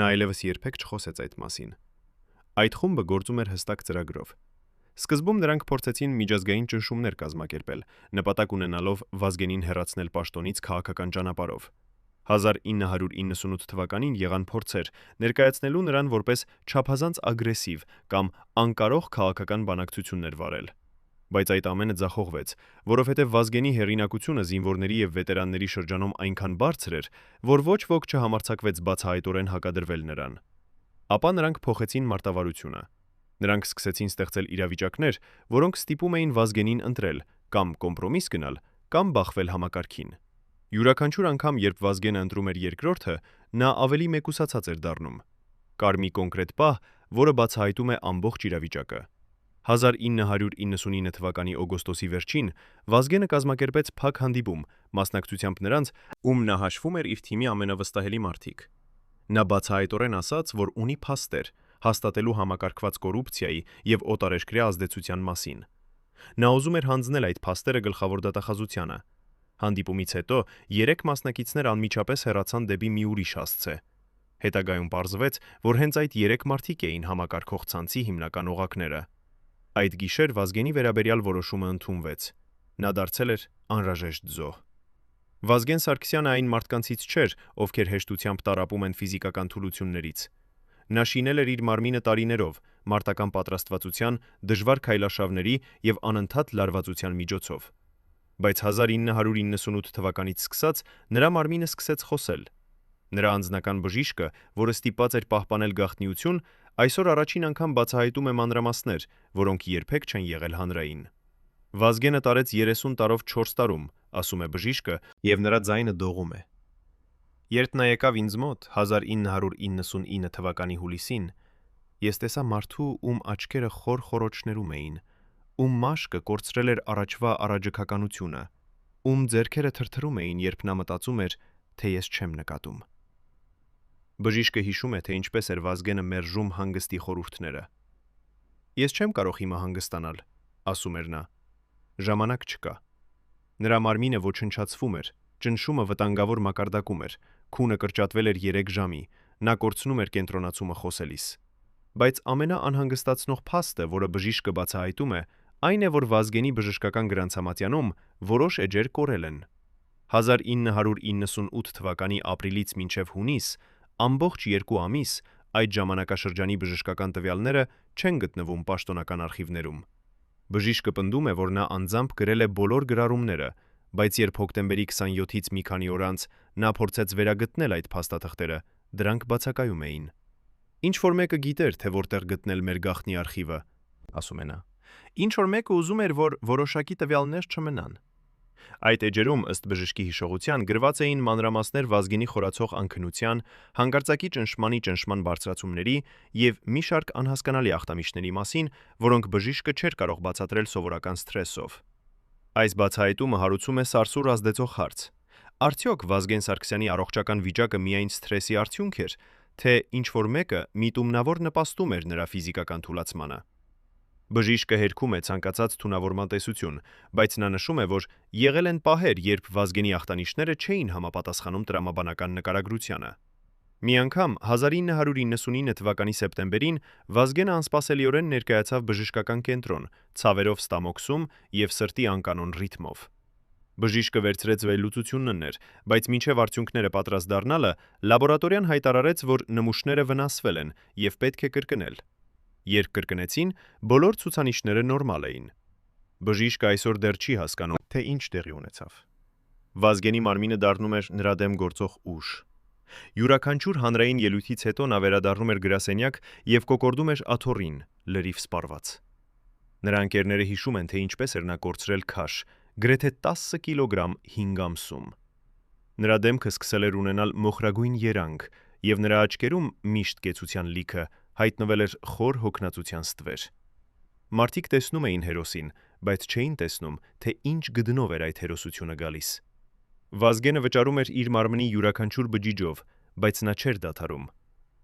Նա այլևս երբեք չխոսեց այդ մասին։ Այդ խումբը գործում էր հստակ ծրագրով։ Սկզբում նրանք փորձեցին միջազգային ճնշումներ կազմակերպել, նպատակ ունենալով Վազգենին հեռացնել պաշտոնից քաղաքական ճանապարհով։ 1998 թվականին եղան փորձեր ներկայացնելու նրան որպես չափազանց ագրեսիվ կամ անկարող քաղաքական բանակցություններ վարել։ Բայց այդ ամենը ձախողվեց, որովհետև Վազգենի հեղինակությունը զինվորների եւ վետերանների շրջանում այնքան բարձր էր, որ ոչ ոք չհամարձակվեց բացահայտորեն հակադրվել նրան։ Ապա նրանք փոխեցին մարտավարությունը։ Նրանք սկսեցին ստեղծել իրավիճակներ, որոնք ստիպում էին Վազգենին ընտրել կամ կոմպրոմիս գնալ, կամ բախվել համակարգին։ Յուրաքանչյուր անգամ, երբ Վազգենը ընտրում էր երկրորդը, նա ավելի մեկուսացած էր դառնում։ Կար մի կոնկրետ պահ, որը բացահայտում է ամբողջ իրավիճակը։ 1999 թվականի օգոստոսի վերջին Վազգենը կազմակերպեց փակ հանդիպում, մասնակցությամբ նրանց, ում նա հաշվում էր իր թիմի ամենավստահելի մարդիկ։ Նա բացահայտորեն ասաց, որ ունի փաստեր, հաստատելու համակարգված կոռուպցիայի եւ օտարերկրյա ազդեցության մասին։ Նա ուզում էր հանձնել այդ փաստերը գլխավոր դատախազությանը։ Հանդիպումից հետո 3 մասնակիցներ անմիջապես հեռացան դեպի մի ուրիշ հասցե։ Հետագայում պարզվեց, որ հենց այդ 3 մարդիկ էին համակարգող ցանցի հիմնական օղակները։ Այդ գիշեր Վազգենի վերաբերյալ որոշումը ընդունվեց։ Նա դարձել էր անհրաժեշտ զոհ։ Վազգեն Սարգսյանը այն մարդկանցից չէր, ովքեր հեշտությամբ տառապում են ֆիզիկական թուլություններից։ Նա շինել էր իր մարմինը տարիներով, մարտական պատրաստվածության, դժվար քայլարշավների եւ անընդհատ լարվածության միջոցով։ Բայց 1998 թվականից սկսած նրա մարմինը սկսեց խոսել։ Նրա անձնական բժիշկը, որը ստիպված էր պահպանել գաղտնիություն, այսօր առաջին անգամ բացահայտում է մանրամասներ, որոնք երբեք չեն եղել հանրային։ Վազգենը տարեց 30 տարով 4 տարում, ասում է բժիշկը, եւ նրա ձայնը դողում է։ Երբ նա եկավ ինձ մոտ 1999 թվականի հուլիսին, ես տեսա մարդու, ում աչքերը խոր խոռոչներում էին, ում մաշկը կորցրել էր առաջվա առաջքականությունը, ում ձեռքերը թրթռում էին, երբ նա մտածում էր, թե ես չեմ նկատում։ Բժիշկը հիշում է, թե ինչպես էր Վազգենը մերժում հանգստի խորհուրդները։ Ես չեմ կարող հիմա հանգստանալ, ասում էր նա։ Ժամանակ չկա։ Նրա մարմինը ոչնչացվում էր, ճնշումը վտանգավոր մակարդակում էր, քունը կրճատվել էր 3 ժամի, նա կորցնում էր կենտրոնացումը խոսելիս։ Բայց ամենաանհանգստացնող փաստը, որը բժիշկը բացահայտում է, այն է, որ Վազգենի բժշկական գրանցամատյանում որոշ էջեր կորել են։ 1998 թվականի ապրիլից մինչև հունիս, ամբողջ 2 ամիս, այդ ժամանակաշրջանի բժշկական տվյալները չեն գտնվում պաշտոնական արխիվներում։ Բժիշկը պնդում է, որ նա անձամբ գրել է բոլոր գրառումները, բայց երբ հոկտեմբերի 27-ից մի քանի օր անց նա փորձեց վերագտնել այդ փաստաթղթերը, դրանք բացակայում էին։ Ինչ որ մեկը գիտեր, թե որտեղ գտնել մեր գաղտնի արխիվը, ասում է նա։ Ինչ որ մեկը ուզում էր, որ որոշակի տվյալներ չմնան։ Այդ էջերում, ըստ բժշկի հիշողության, գրված էին մանրամասներ Վազգենի խորացող անքնության, հանկարծակի ճնշման բարձրացումների եւ մի շարք անհասկանալի ախտամիշների մասին, որոնք բժիշկը չէր կարող բացատրել սովորական սթրեսով։ Այս բացահայտումը հարուցում է սարսուռ ազդեցող հարց. արդյոք Վազգեն Սարգսյանի առողջական վիճակը միայն սթրեսի արդյունք էր, թե ինչ որ մեկը միտումնավոր նպաստում էր նրա ֆիզիկական թուլացմանը։ Բժիշկը հերքում է ցանկացած թունավորման տեսություն, բայց նա նշում է, որ եղել են պահեր, երբ Վազգենի ախտանիշները չէին համապատասխանում տրամաբանական նկարագրությանը։ Մի անգամ 1999 թվականի սեպտեմբերին Վազգենը անսպասելիորեն ներկայացավ բժշկական կենտրոն, ցավերով ստամոքսում եւ սրտի անկանոն ռիթմով։ Բժիշկը վերցրեց վերլուծություններ, բայց մինչև արդյունքները պատրաստ դառնալը, լաբորատորիան հայտարարեց, որ նմուշները վնասվել են եւ պետք է կրկնել։ Երբ կրկնեցին, բոլոր ցուցանիշները նորմալ էին։ Բժիշկը այսօր դեռ չի հասկանում, թե ինչ տեղի ունեցավ։ Վազգենի մարմինը դառնում էր նրա դեմ գործող ուժ։ Յուրաքանչյուր հանրային ելույթից հետո նա վերադառնում էր գրասենյակ եւ կոկորդում էր աթոռին, լրիվ սպառված։ Նրա ընկերները հիշում են, թե ինչպես էր նա կորցրել քաշ, գրեթե 10 կիլոգրամ 5 ամսում։ Նրա դեմքը սկսել էր ունենալ մոխրագույն երանգ, եւ նրա աչքերում միշտ կեցության լիքը հայտնվել էր խոր հոգնածության ստվեր։ Մարդիկ տեսնում էին հերոսին, բայց չէին տեսնում, թե ինչ գդնով էր այդ հերոսությունը գալիս։ Վազգենը վճարում էր իր մարմնի յուրաքանչյուր բջիջով, բայց նա չէր դադարում։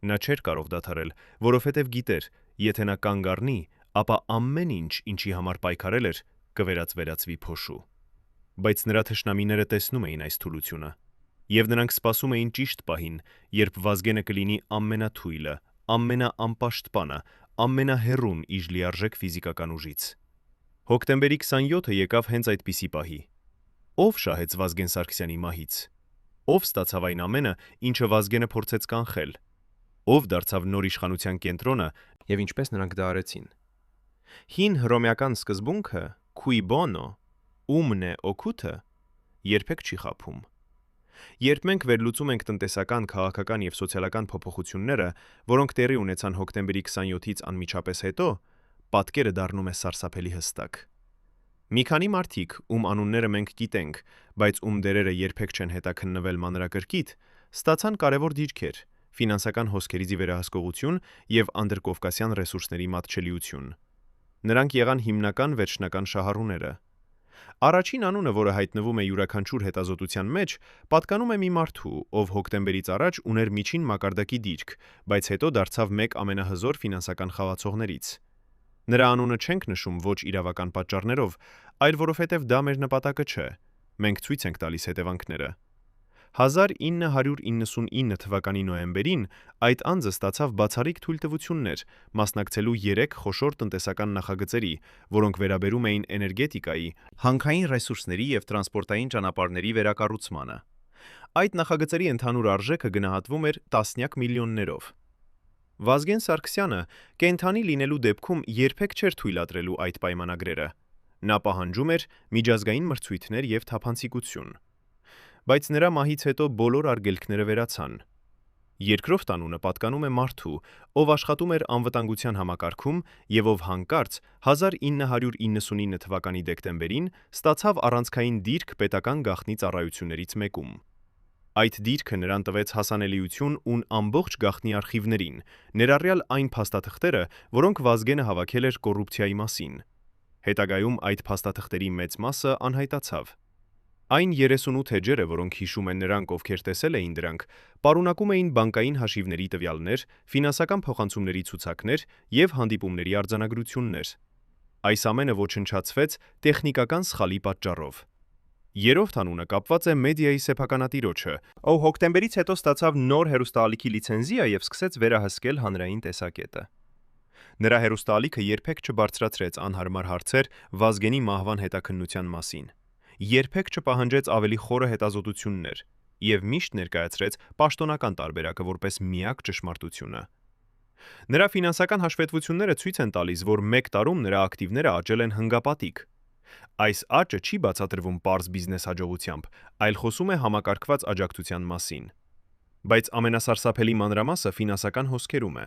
Նա չէր կարող դադարել, որովհետև գիտեր, եթե նա կանգ առնի, ապա ամեն ինչ, ինչի համար պայքարել էր, կվերածվի փոշու։ Բայց նրա թշնամիները տեսնում էին այս թուլությունը, եւ նրանք սպասում էին ճիշտ պահին, երբ Վազգենը կլինի ամենաթույլը, ամենաանպաշտպանը, ամենահեռուն իր լիարժեք ֆիզիկական ուժից։ Հոկտեմբերի 27-ը եկավ հենց այդպիսի պահի։ Ով շահեց Վազգեն Սարգսյանի մահից։ Ով ստացավ այն ամենը, ինչը Վազգենը փորձեց կանխել։ Ով դարձավ նոր իշխանության կենտրոնը եւ ինչպես նրանք դա արեցին։ Հին հռոմեական սկզբունքը cui bono, ումն է օգուտը, երբեք չի խաբում։ Երբ մենք վերլուծում ենք տնտեսական, քաղաքական եւ սոցիալական փոփոխությունները, որոնք տեղի ունեցան հոկտեմբերի 27-ից անմիջապես հետո, պատկերը դառնում է սարսափելի հստակ։ Մի քանի մարդիկ, ում անունները մենք գիտենք, բայց ում դերերը երբեք չեն հետաքննվել մանրակրկիտ, ստացան կարևոր դիրքեր, ֆինանսական հոսքերիզի վերահսկողություն եւ անդրկովկասյան ռեսուրսների մատչելիություն։ Նրանք եղան հիմնական վերջնական շահառուները։ Առաջին անունը, որը հայտնվում է յուրաքանչյուր հետազոտության մեջ, պատկանում է մի մարդու, ով հոկտեմբերից առաջ ուներ միջին մակարդակի դիրք, բայց հետո դարձավ մեկ ամենահզոր ֆինանսական խաղացողներից։ Նրա անունը չենք նշում ոչ իրավական պատճառներով, այլ որովհետև դա մեր նպատակը չէ։ Մենք ցույց ենք տալիս հետևանքները։ 1999 թվականի նոյեմբերին այդ անձը ստացավ բացառիկ թույլտվություններ մասնակցելու 3 խոշոր տնտեսական նախագծերի, որոնք վերաբերում էին էներգետիկայի, հանքային ռեսուրսների եւ տրանսպորտային ճանապարհների վերակառուցմանը։ Այդ նախագծերի ընդհանուր արժեքը գնահատվում էր տասնյակ միլիոններով։ Վազգեն Սարգսյանը կենթանի լինելու դեպքում երբեք չէր թույլատրելու այդ պայմանագրերը։ Նա պահանջում էր միջազգային մրցույթներ եւ թափանցիկություն։ Բայց նրա մահից հետո բոլոր արգելքները վերացան։ Երկրորդ անունը պատկանում է մարդու, ով աշխատում էր անվտանգության համակարգում եւ ով հանկարծ 1999 թվականի դեկտեմբերին ստացավ առանցքային դիրք պետական գաղտնի ծառայություններից մեկում։ Այդ դիրքը նրան տվեց հասանելիություն ուն ամբողջ գաղտնի արխիվներին, ներառյալ այն փաստաթղթերը, որոնք Վազգենը հավաքել էր կոռուպցիայի մասին։ Հետագայում այդ փաստաթղթերի մեծ մասը անհայտացավ։ Այն 38 էջերը, որոնք հիշում են նրանք, ովքեր տեսել էին դրանք, պարունակում էին բանկային հաշիվների տվյալներ, ֆինանսական փոխանցումների ցուցակներ եւ հանդիպումների արձանագրություններ։ Այս ամենը ոչնչացվեց տեխնիկական սխալի պատճառով։ Երրորդ անունը կապված է մեդիայի սեփականատիրոջը, ով հոկտեմբերից հետո ստացավ նոր հեռուստաալիքի լիցենզիա եւ սկսեց վերահսկել հանրային տեսակետը։ Նրա հեռուստաալիքը երբեք չբարձրացրեց անհարմար հարցեր Վազգենի մահվան հետաքննության մասին։ Երբեք չպահանջեց ավելի խորը հետազոտություններ եւ միշտ ներկայացրեց պաշտոնական տարբերակը որպես միակ ճշմարտությունը։ Նրա ֆինանսական հաշվետվությունները ցույց են տալիս, որ 1 տարում նրա ակտիվները աճել են հնգապատիկ։ Այս աճը չի բացատրվում պարզ բիզնես հաջողությամբ, այլ խոսում է համակարգված աջակցության մասին։ Բայց ամենասարսափելի մանրամասը ֆինանսական հոսքերում է։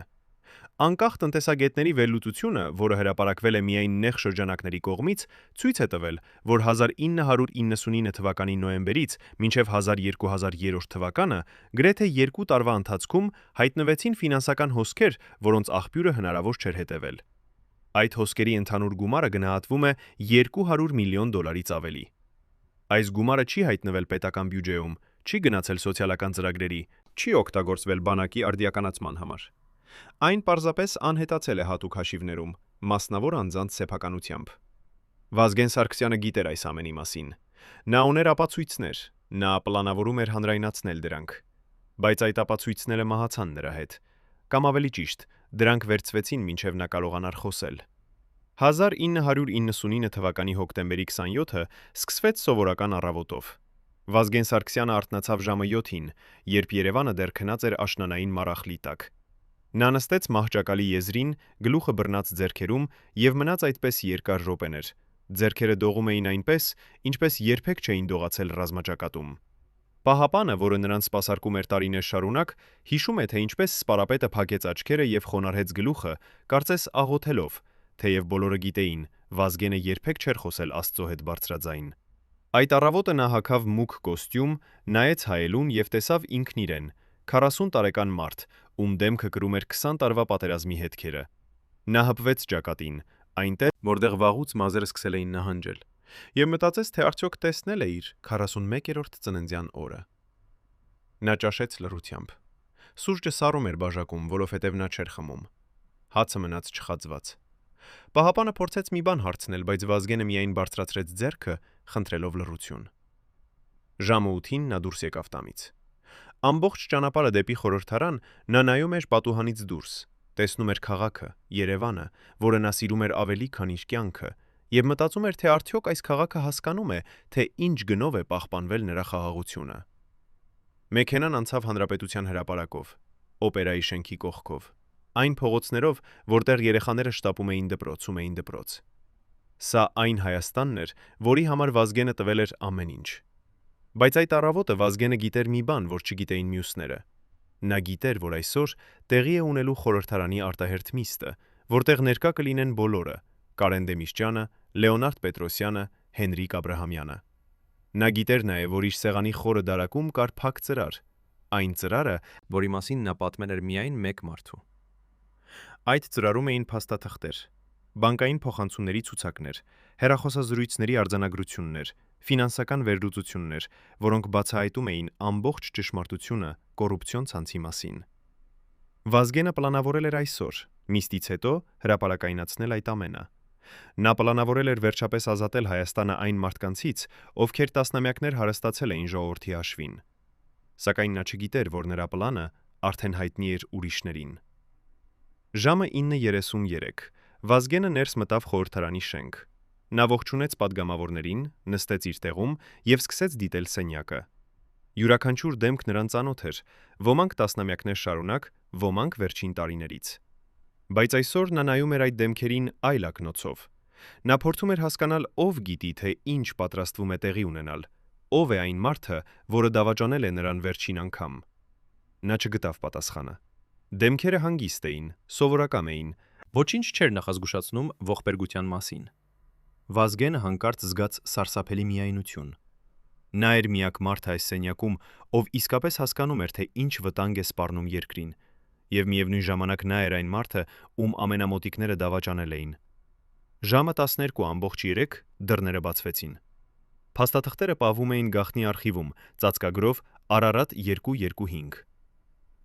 Անկախ տնտեսագետների վերլուծությունը, որը հրապարակվել է միայն նեղ շրջանակների կողմից, ցույց է տվել, որ 1999 թվականի նոյեմբերից մինչև 2003 թվականը գրեթե 2 տարվա ընթացքում հայտնվեցին ֆինանսական հոսքեր, որոնց աղբյուրը հնարավոր չէր հետևել։ Այդ հոսքերի ընդհանուր գումարը գնահատվում է $200 միլիոն ավելի։ Այս գումարը չի հայտնվել պետական բյուջեում, չի գնացել սոցիալական ծրագրերի, չի օգտագործվել բանակի արդիականացման համար։ Այն պարզապես անհետացել է հատուկ հաշիվներում, մասնավոր անձանց սեփականությամբ։ Վազգեն Սարգսյանը գիտեր այս ամենի մասին։ Նա ուներ ապացույցներ, նա պլանավորում էր հանրայնացնել դրանք։ Բայց այդ ապացույցները մահացան նրա հետ։ Կամ ավելի ճիշտ, դրանք վերցվեցին, մինչև նա կարողանար խոսել։ 1999 թվականի հոկտեմբերի 27-ը սկսվեց սովորական առավոտով։ Վազգեն Սարգսյանը արթնացավ ժամը 7-ին, երբ Երևանը դեռ քնած էր աշնանային մառախլի տակ։ Նա նստեց մահճակալի եզրին, գլուխը բռնած ձեռքերում եւ մնաց այդպես երկար րոպեներ։ Ձեռքերը դողում էին այնպես, ինչպես երբեք չէին դողացել ռազմաճակատում։ Պահապանը, որը նրան սպասարկում էր տարիներ շարունակ, հիշում է, թե ինչպես սպարապետը փակեց աչքերը եւ խոնարհեց գլուխը, կարծես աղոթելով, թեև բոլորը գիտեին, Վազգենը երբեք չէր խոսել Աստծո հետ բարձրաձայն։ Այդ առավոտը նա հագավ մուգ կոստյում, նայեց հայելուն եւ տեսավ ինքն իրեն, 40 տարեկան մարդ, ում դեմքը կրում էր 20 տարվա պատերազմի հետքերը։ Նա հպվեց ճակատին, այնտեղ, որտեղ վաղուց մազերը սկսել էին նահանջել, եւ մտածեց, թե արդյոք տեսնել է իր 41-րդ ծննդյան օրը։ Նա ճաշեց լռությամբ։ Սուրճը սառում էր բաժակում, որովհետև նա չէր խմում։ Հացը մնաց չխածված։ Պահապանը փորձեց մի բան հարցնել, բայց Վազգենը միայն բարձրացրեց ձեռքը, խնդրելով լռություն։ Ժամը 8-ին նա դուրս եկավ տանից։ Ամբողջ ճանապարհը դեպի խորհրդարան նա նայում էր պատուհանից դուրս, տեսնում էր քաղաքը, Երևանը, որը նա սիրում էր ավելի, քան իր կյանքը, եւ մտածում էր, թե արդյոք այս քաղաքը հասկանում է, թե ինչ գնով է պահպանվել նրա խաղաղությունը։ Մեքենան անցավ Հանրապետության հրապարակով, օպերայի շենքի կողքով, այն փողոցներով, որտեղ երեխաները շտապում էին դպրոց։ Սա այն Հայաստանն էր, որի համար Վազգենը տվել էր ամեն ինչ։ Բայց այդ առավոտը Վազգենը գիտեր մի բան, որ չգիտեին մյուսները։ Նա գիտեր, որ այսօր տեղի է ունելու խորհրդարանի արտահերթ նիստը, որտեղ ներկա կլինեն բոլորը՝ Կարեն Դեմիրճյանը, Լեոնարդ Պետրոսյանը, Հենրիկ Աբրահամյանը։ Նա գիտեր նաև, որ իր սեղանի խորը դարակում կար փակ ծրար, այն ծրարը, որի մասին նա պատմել էր միայն մեկ մարդու։ Այդ ծրարում էին փաստաթղթեր, բանկային փոխանցումների ցուցակներ, հեռախոսազրույցների արձանագրություններ, ֆինանսական վերլուծություններ, որոնք բացահայտում էին ամբողջ ճշմարտությունը կոռուպցիոն ցանցի մասին։ Վազգենը պլանավորել էր այսօր, նիստից հետո հրապարակայնացնել այդ ամենը։ Նա պլանավորել էր վերջապես ազատել Հայաստանը այն մարդկանցից, ովքեր տասնամյակներ հարստացել էին ժողովրդի հաշվին։ Սակայն նա չգիտեր, որ նրա պլանը արդեն հայտնի էր ուրիշներին։ Ժամը 9:33, Վազգենը ներս մտավ խորհրդարանի շենք։ Նա ողջունեց պատգամավորներին, նստեց իր տեղում եւ սկսեց դիտել սենյակը։ Յուրաքանչյուր դեմք նրան ծանոթ էր, ոմանք տասնամյակներ շարունակ, ոմանք վերջին տարիներից։ Բայց այսօր նա նայում էր այդ դեմքերին այլ ակնոցով։ Նա փորձում էր հասկանալ, ով գիտի, թե ինչ պատրաստվում է տեղի ունենալ, ով է այն մարդը, որը դավաճանել է նրան վերջին անգամ։ Նա չգտավ պատասխանը։ Դեմքերը հանգիստ էին, սովորական էին, ոչինչ չէր նախազգուշացնում ողբերգության մասին։ Վազգենը հանկարծ զգաց սարսափելի միայնություն։ Նա էր միակ մարդը այս սենյակում, ով իսկապես հասկանում էր, թե ինչ վտանգ է սպառնում երկրին, եւ միևնույն ժամանակ նա էր այն մարդը, ում ամենամոտիկները դավաճանել էին։ Ժամը 12:3 դռները բացվեցին։ Փաստաթղթերը պահվում էին գաղտնի արխիվում, ծածկագրով Արարատ 225։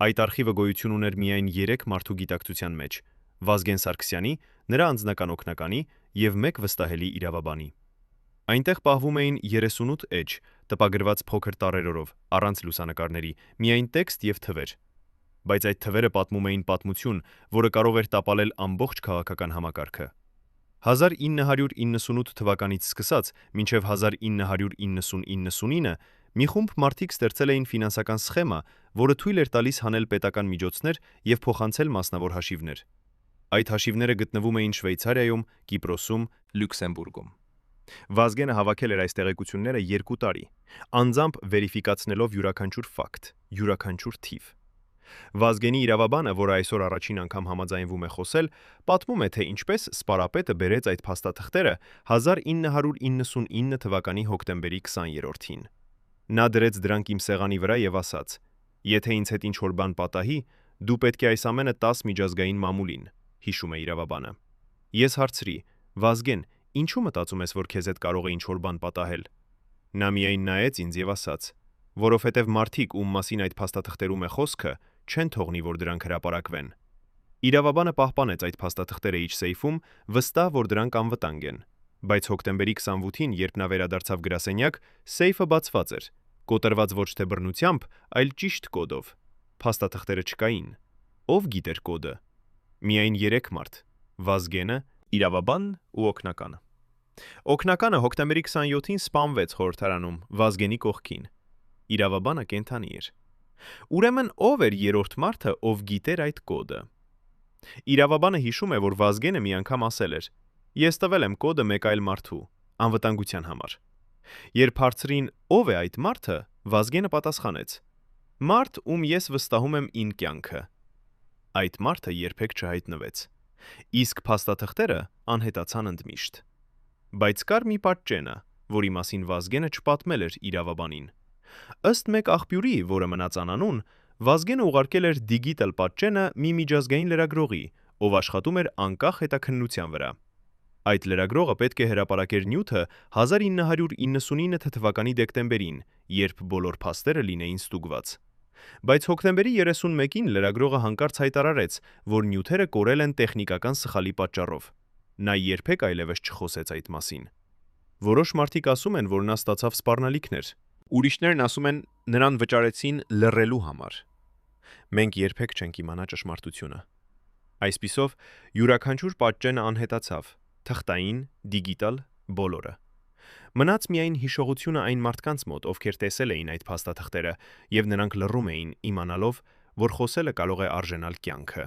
Այդ արխիվը գոյություն ուներ միայն 3 մարդու գիտակցության մեջ՝ Վազգեն Սարգսյանի, նրա անձնական օգնականի եւ մեկ վստահելի իրավաբանի։ Այնտեղ պահվում էին 38 էջ, տպագրված փոքր տառերով, առանց լուսանկարների, միայն տեքստ եւ թվեր։ Բայց այդ թվերը պատմում էին պատմություն, որը կարող էր տապալել ամբողջ քաղաքական համակարգը։ 1998 թվականից սկսած մինչև 1999 մի խումբ մարդիկ ստեղծել էին ֆինանսական սխեմա, որը թույլ էր տալիս հանել պետական միջոցներ եւ փոխանցել մասնավոր հաշիվներ։ Այդ հաշիվները գտնվում էին Շվեյցարիայում, Կիպրոսում, Լյուքսեմբուրգում։ Վազգենը հավաքել էր այս տեղեկությունները 2 տարի, անձամբ վերիֆիկացնելով յուրաքանչյուր ֆակտ, յուրաքանչյուր թիվ։ Վազգենի իրավաբանը, որը այսօր առաջին անգամ համաձայնվում է խոսել, պատմում է, թե ինչպես սպարապետը բերեց այդ փաստաթղթերը 1999 թվականի հոկտեմբերի 20-ին։ Նա դրեց դրանք իմ սեղանի վրա եւ ասաց. «Եթե ինձ հետ ինչ-որ բան պատահի, դու պետք է այս ամենը տաս միջազգային մամուլին», հիշում է իրավաբանը։ Ես հարցրի. «Վազգեն, ինչու մտածում ես, որ քեզ հետ կարող է ինչ-որ բան պատահել»։ Նա միայն նայեց ինձ եւ ասաց. «Որովհետեւ մարդիկ, ում մասին այդ փաստաթղթերում է խոսքը, չեն թողնի, որ դրանք հրապարակվեն»։ Իրավաբանը պահպանեց այդ փաստաթղթերը իր սեյֆում, վստահ, որ դրանք անվտանգ են։ Բայց հոկտեմբերի 28-ին, երբ նա վերադարձավ գրասենյակ, սեյֆը բացված էր, կոտրված ոչ թե բռնությամբ, այլ ճիշտ կոդով։ Փաստաթղթերը չկային։ Ով գիտեր կոդը։ Միայն 3 մարդ՝ Վազգենը, Իրավաբանն ու օգնականը։ Օգնականը հոկտեմբերի 27-ին սպանվեց խորհրդարանում Վազգենի կողքին։ Իրավաբանը կենդանի էր։ Ուրեմն ով էր երրորդ մարդը, ով գիտեր այդ կոդը։ Իրավաբանը հիշում է, որ Վազգենը մի անգամ ասել էր. «Ես տվել եմ կոդը մեկ այլ մարդու, անվտանգության համար»։ Երբ հարցրին ով է այդ մարդը, Վազգենը պատասխանեց. «Մարդ, ում ես վստահում եմ ին կյանքը»։ Այդ մարդը երբեք չհայտնվեց։ Իսկ փաստաթղթերը անհետացան ընդմիշտ։ Բայց կար մի պատճենը, որի մասին Վազգենը չպատմել էր իրավաբանին։ Ըստ մեկ աղբյուրի, որը մնաց անանուն, Վազգենը ուղարկել էր Digital պատճենը մի միջազգային լրագրողի, ով աշխատում էր անկախ հետաքննության վրա։ Այդ լրագրողը պետք է հրապարակեր նյութը 1999 թվականի դեկտեմբերին, երբ բոլոր փաստերը լինեին ստուգված։ Բայց հոկտեմբերի 31-ին լրագրողը հանկարծ հայտարարեց, որ նյութերը կորել են տեխնիկական սխալի պատճառով։ Նա երբեք այլևս չխոսեց այդ մասին։ Որոշ մարդիկ ասում են, որ նա ստացավ սպառնալիքներ։ Ուրիշներն ասում են, նրան վճարեցին լռելու համար։ Մենք երբեք չենք իմանա ճշմարտությունը։ Այսպիսով, յուրաքանչյուր պատճենը անհետացավ, թղթային, դիգիտալ, բոլորը։ Մնաց միայն հիշողությունը այն մարդկանց մոտ, ովքեր տեսել էին այդ փաստաթղթերը, եւ նրանք լռում էին, իմանալով, որ խոսելը կարող է արժենալ կյանքը։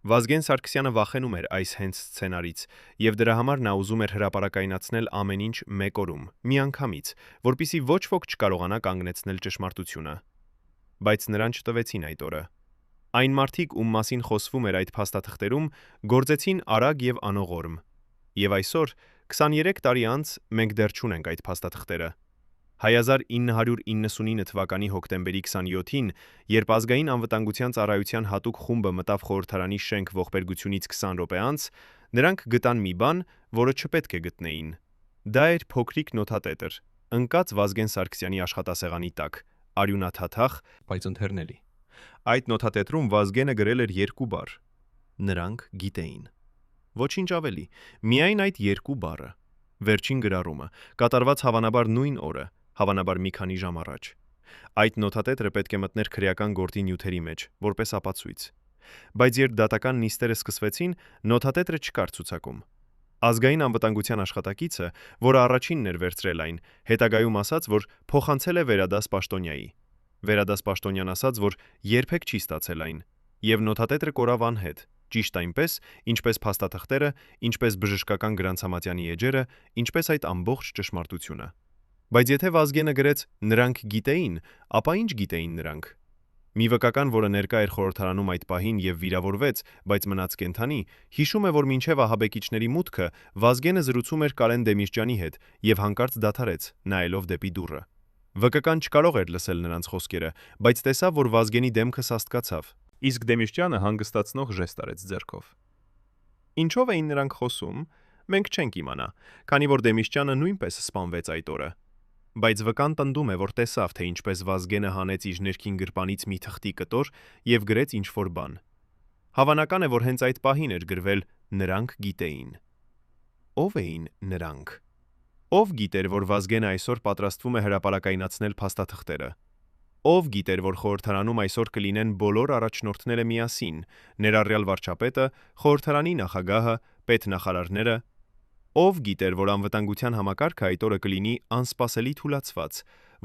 Վազգեն Սարգսյանը վախենում էր այս հենց սցենարից, եւ դրա համար նա ուզում էր հրապարակայնացնել ամեն ինչ մեկ օրում, միանգամից, որpիսի ոչ ոք չկարողանա կանգնեցնել ճշմարտությունը։ Բայց նրան չտվեցին այդ օրը։ Այն մարդիկ, ում մասին խոսվում էր այդ փաստաթղթերում, գործեցին արագ եւ անողորմ։ Եվ այսօր, 23 տարի անց, մենք դեռ չունենք այդ փաստաթղթերը։ 1999 թվականի հոկտեմբերի 27-ին, երբ ազգային անվտանգության ծառայության հատուկ խումբը մտավ խորհրդարանի շենք ողբերգությունից 20 րոպե անց, նրանք գտան մի բան, որը չպետք է գտնեին։ Դա էր փոքրիկ նոթատետր, ընկած Վազգեն Սարգսյանի աշխատասեղանի տակ, արյունաթաթախ, բայց ընթեռնելի։ Այդ նոթատետրում Վազգենը գրել էր երկու բառ. նրանք գիտեին։ Ոչինչ ավելի, միայն այդ երկու բառը։ Վերջին գրառումը կատարված հավանաբար նույն օրը, հավանաբար մի քանի ժամ առաջ։ Այդ նոթատետրը պետք է մտներ քրեական գործի նյութերի մեջ, որպես ապացույց։ Բայց երբ դատական նիստերը սկսվեցին, նոթատետրը չկար ցուցակում։ Ազգային անվտանգության աշխատակիցը, որը առաջինն էր վերցրել այն, հետագայում ասաց, որ փոխանցել է Վերադաս Պաշտոնյայի։ Վերադաս Պաշտոնյան ասաց, որ երբեք չի ստացել այն, եւ նոթատետրը կորավ անհետ, ճիշտ այնպես, ինչպես փաստաթղթերը, ինչպես բժշկական Գրանցամատյանի էջերը, ինչպես այդ ամբողջ ճշմարտությունը։ Բայց եթե Վազգենը գրեց նրանք գիտեին, ապա ինչ գիտեին նրանք։ Մի վկական, որը ներկա էր խորհրդարանում այդ պահին եւ վիրավորվեց, բայց մնաց կենդանի, հիշում է, որ մինչեւ ահաբեկիչների մուտքը Վազգենը զրուցում էր Կարեն Դեմիրճյանի հետ եւ հանկարծ դադարեց, նայելով դեպի դուռը։ Վկական չկարող էր լսել նրանց խոսքերը, բայց տեսավ, որ Վազգենի դեմքը սաստկացավ, իսկ Դեմիրճյանը հանգստացնող ժեստ արեց ձեռքով։ Ինչով էին նրանք խոսում, մենք չենք իմանա, քանի որ Դեմիրճյանը նույնպես սպանվեց այդ օրը։ Բայց վկան պնդում է, որ տեսավ, թե ինչպես Վազգենը հանեց իր ներքին գրպանից մի թղթի կտոր եւ գրեց ինչ-որ բան։ Հավանական է, որ հենց այդ պահին էր գրվել նրանք գիտեին։ Ո՞վ էին նրանք։ Ով գիտեր, որ Վազգենը այսօր պատրաստվում է հրապարակայնացնել փաստաթղթերը։ Ով գիտեր, որ խորհրդարանում այսօր կլինեն բոլոր առաջնորդները միասին, ներառյալ վարչապետը, խորհրդարանի նախագահը, պետնախարարները։ Ով գիտեր, որ անվտանգության համակարգը այդ օրը կլինի անսպասելի թուլացված,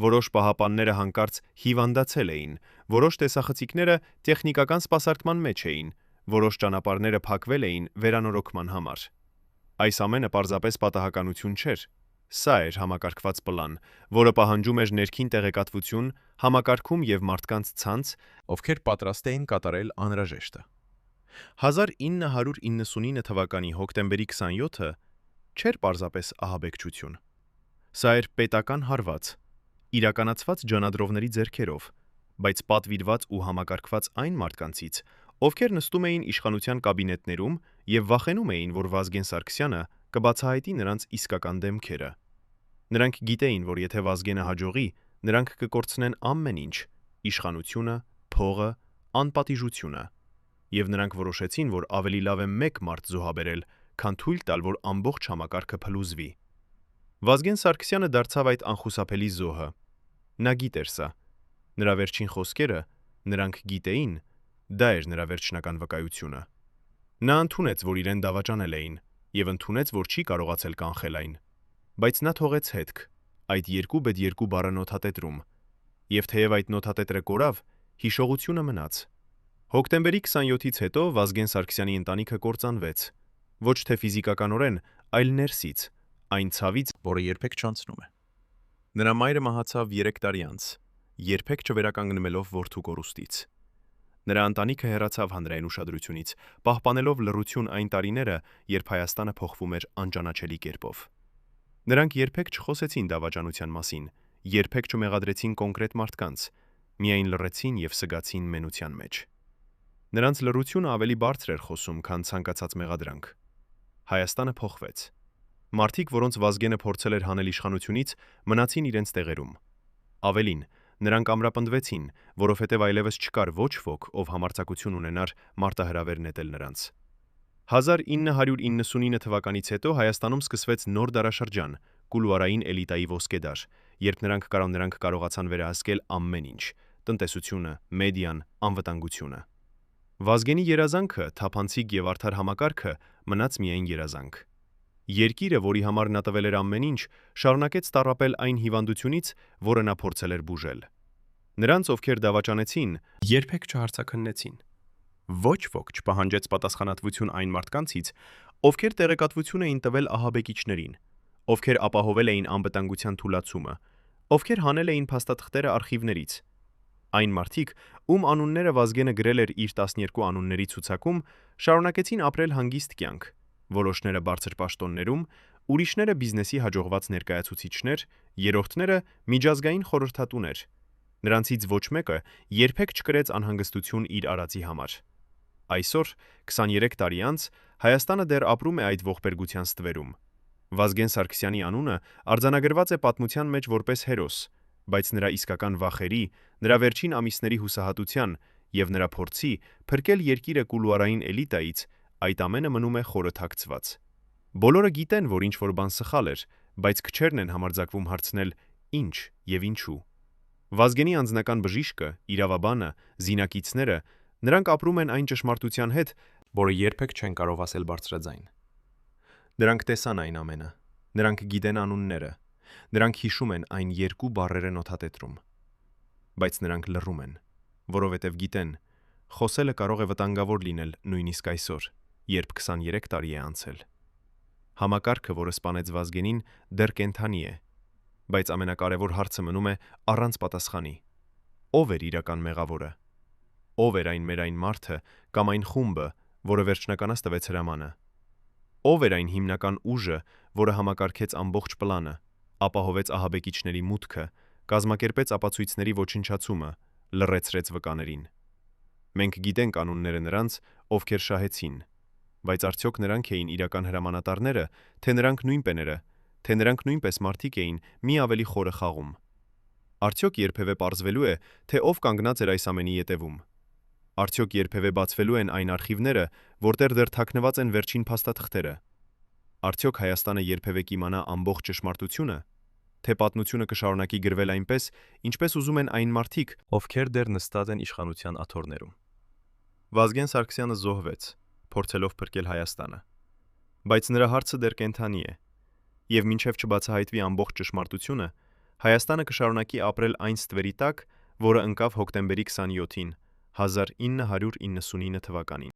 որոշ պահապանները հանկարծ հիվանդացել էին, որոշ տեսախցիկները տեխնիկական սպասարկման մեջ էին, որոշ ճանապարհները փակվել էին վերանորոգման համար։ Այս ամենը պարզապես պատահականություն չէր։ Սա էր համակարգված պլան, որը պահանջում էր ներքին տեղեկատվություն, համակարգում եւ մարդկանց ցանց, ովքեր պատրաստ էին կատարել անհրաժեշտը։ 1999 թվականի հոկտեմբերի 27-ը չէր պարզապես ահաբեկչություն։ Սա էր պետական հարված, իրականացված ջանադրողների ձեռքերով, բայց պատվիրված ու համակարգված այն մարդկանցից, ովքեր նստում էին իշխանության կաբինետներում եւ վախենում էին, որ Վազգեն Սարգսյանը կբացահայտի նրանց իսկական դեմքերը։ Նրանք գիտեին, որ եթե Վազգենը հաջողի, նրանք կկորցնեն ամեն ինչ՝ իշխանությունը, փողը, անպատիժությունը։ Եվ նրանք որոշեցին, որ ավելի լավ է մեկ մարդ զոհաբերել, քան թույլ տալ, որ ամբողջ համակարգը փլուզվի։ Վազգեն Սարգսյանը դարձավ այդ անխուսափելի զոհը։ Նա գիտեր սա։ Նրա վերջին խոսքերը նրանք գիտեին, դա էր նրա վերջնական վկայությունը։ Նա ընդունեց, որ իրեն դավաճանել էին, եւ ընդունեց, որ չի կարողացել կանխել այն։ Բայց նա թողեց հետք, այդ 2/2 բառը նոթատետրում, եւ թեև այդ նոթատետրը կորավ, հիշողությունը մնաց։ Հոկտեմբերի 27-ից հետո Վազգեն Սարգսյանի ընտանիքը կործանվեց, ոչ թե ֆիզիկականորեն, այլ ներսից, այն ցավից, որը երբեք չանցնում է։ Նրա մայրը մահացավ 3 տարի անց, երբեք չվերականգնվելով որդու կորուստից։ Նրա ընտանիքը հեռացավ հանրային ուշադրությունից, պահպանելով լռություն այն տարիները, երբ Հայաստանը փոխվում էր անճանաչելի կերպով։ Նրանք երբեք չխոսեցին դավաճանության մասին, երբեք չմեղադրեցին կոնկրետ մարդկանց, միայն լռեցին եւ սգացին մենության մեջ։ Նրանց լռությունը ավելի բարձր էր խոսում, քան ցանկացած մեղադրանք։ Հայաստանը փոխվեց։ Մարդիկ, որոնց Վազգենը փորձել էր հանել իշխանությունից, մնացին իրենց տեղերում։ Ավելին, նրանք ամրապնդվեցին, որովհետև այլևս չկար ոչ ոք, ով համարձակություն ունենար մարտահրավեր նետել նրանց։ 1999 թվականից հետո Հայաստանում սկսվեց նոր դարաշրջան, կուլուարային էլիտայի ոսկեդար, երբ նրանք կարողացան վերահսկել ամեն ինչ՝ տնտեսությունը, մեդիան, անվտանգությունը։ Վազգենի երազանքը, թափանցիկ եւ արդար համակարգը մնաց միայն երազանք։ Երկիրը, որի համար նա տվել էր ամեն ինչ, շարունակեց տառապել այն հիվանդությունից, որը նա փորձել էր բուժել։ Նրանց, ովքեր դավաճանեցին, երբեք չհարցաքննեցին։ Ոչ ոք չպահանջեց պատասխանատվություն այն մարդկանցից, ովքեր տեղեկատվություն էին տվել ահաբեկիչներին, ովքեր ապահովել էին անվտանգության թուլացումը, ովքեր հանել էին փաստաթղթերը արխիվներից։ Այն մարդիկ, ում անունները Վազգենը գրել էր իր 12 անունների ցուցակում, շարունակեցին ապրել հանգիստ կյանք, որոշները բարձր պաշտոններում, ուրիշները բիզնեսի հաջողված ներկայացուցիչներ, երրորդները միջազգային խորհրդատուներ։ Նրանցից ոչ մեկը երբեք չկրեց անհանգստություն իր արածի համար։ Այսօր, 23 տարի անց, Հայաստանը դեռ ապրում է այդ ողբերգության ստվերում։ Վազգեն Սարգսյանի անունը արձանագրված է պատմության մեջ որպես հերոս, բայց նրա իսկական վախերի, նրա վերջին ամիսների հուսահատության եւ նրա փորձի փրկել երկիրը կուլուարային էլիտայից, այդ ամենը մնում է խորը թաքցված։ Բոլորը գիտեն, որ ինչ-որ բան սխալ էր, բայց քչերն են համարձակվում հարցնել ինչ եւ ինչու։ Վազգենի անձնական բժիշկը, իրավաբանը, զինակիցները, նրանք ապրում են այն ճշմարտության հետ, որը երբեք չեն կարող ասել բարձրաձայն։ Նրանք տեսան այն ամենը, նրանք գիտեն անունները, նրանք հիշում են այն 2 բառերը նոթատետրում։ Բայց նրանք լռում են, որովհետև գիտեն, խոսելը կարող է վտանգավոր լինել նույնիսկ այսօր, երբ 23 տարի է անցել։ Համակարգը, որը սպանեց Վազգենին, դեռ կենդանի է, բայց ամենակարևոր հարցը մնում է առանց պատասխանի։ Ո՞վ էր իրական մեղավորը։ Ո՞վ էր այն մարդը կամ այն խումբը, որը վերջնականաց տվեց հրամանը։ Ո՞վ էր այն հիմնական ուժը, որը համակարգեց ամբողջ պլանը, ապահովեց ահաբեկիչների մուտքը, կազմակերպեց ապացույցների ոչնչացումը, լռեցրեց վկաներին։ Մենք գիտենք անունները նրանց, ովքեր շահեցին, բայց արդյոք նրանք էին իրական հրամանատարները, թե նրանք նույնպեները, թե նրանք նույնպես մարդիկ էին մի ավելի խորը խաղում։ Արդյոք երբևէ պարզվելու է, թե ով կանգնած էր այս ամենի ետևում։ Արդյոք երբևէ բացվելու են այն արխիվները, որտեղ դեռ թաքնված են վերջին փաստաթղթերը։ Արդյոք Հայաստանը երբևէ կիմանա ամբողջ ճշմարտությունը, թե պատմությունը կշարունակի գրվել այնպես, ինչպես ուզում են այն մարդիկ, ովքեր դեռ նստած են իշխանության աթոռներում։ Վազգեն Սարգսյանը զոհվեց, փորձելով փրկել Հայաստանը։ Բայց նրա հարցը դեռ կենդանի է, եւ մինչև չբացահայտվի ամբողջ ճշմարտությունը, Հայաստանը կշարունակի ապրել այն ստվերի տակ, որը ընկավ հոկտեմբերի 27-ին 1999 թվականին։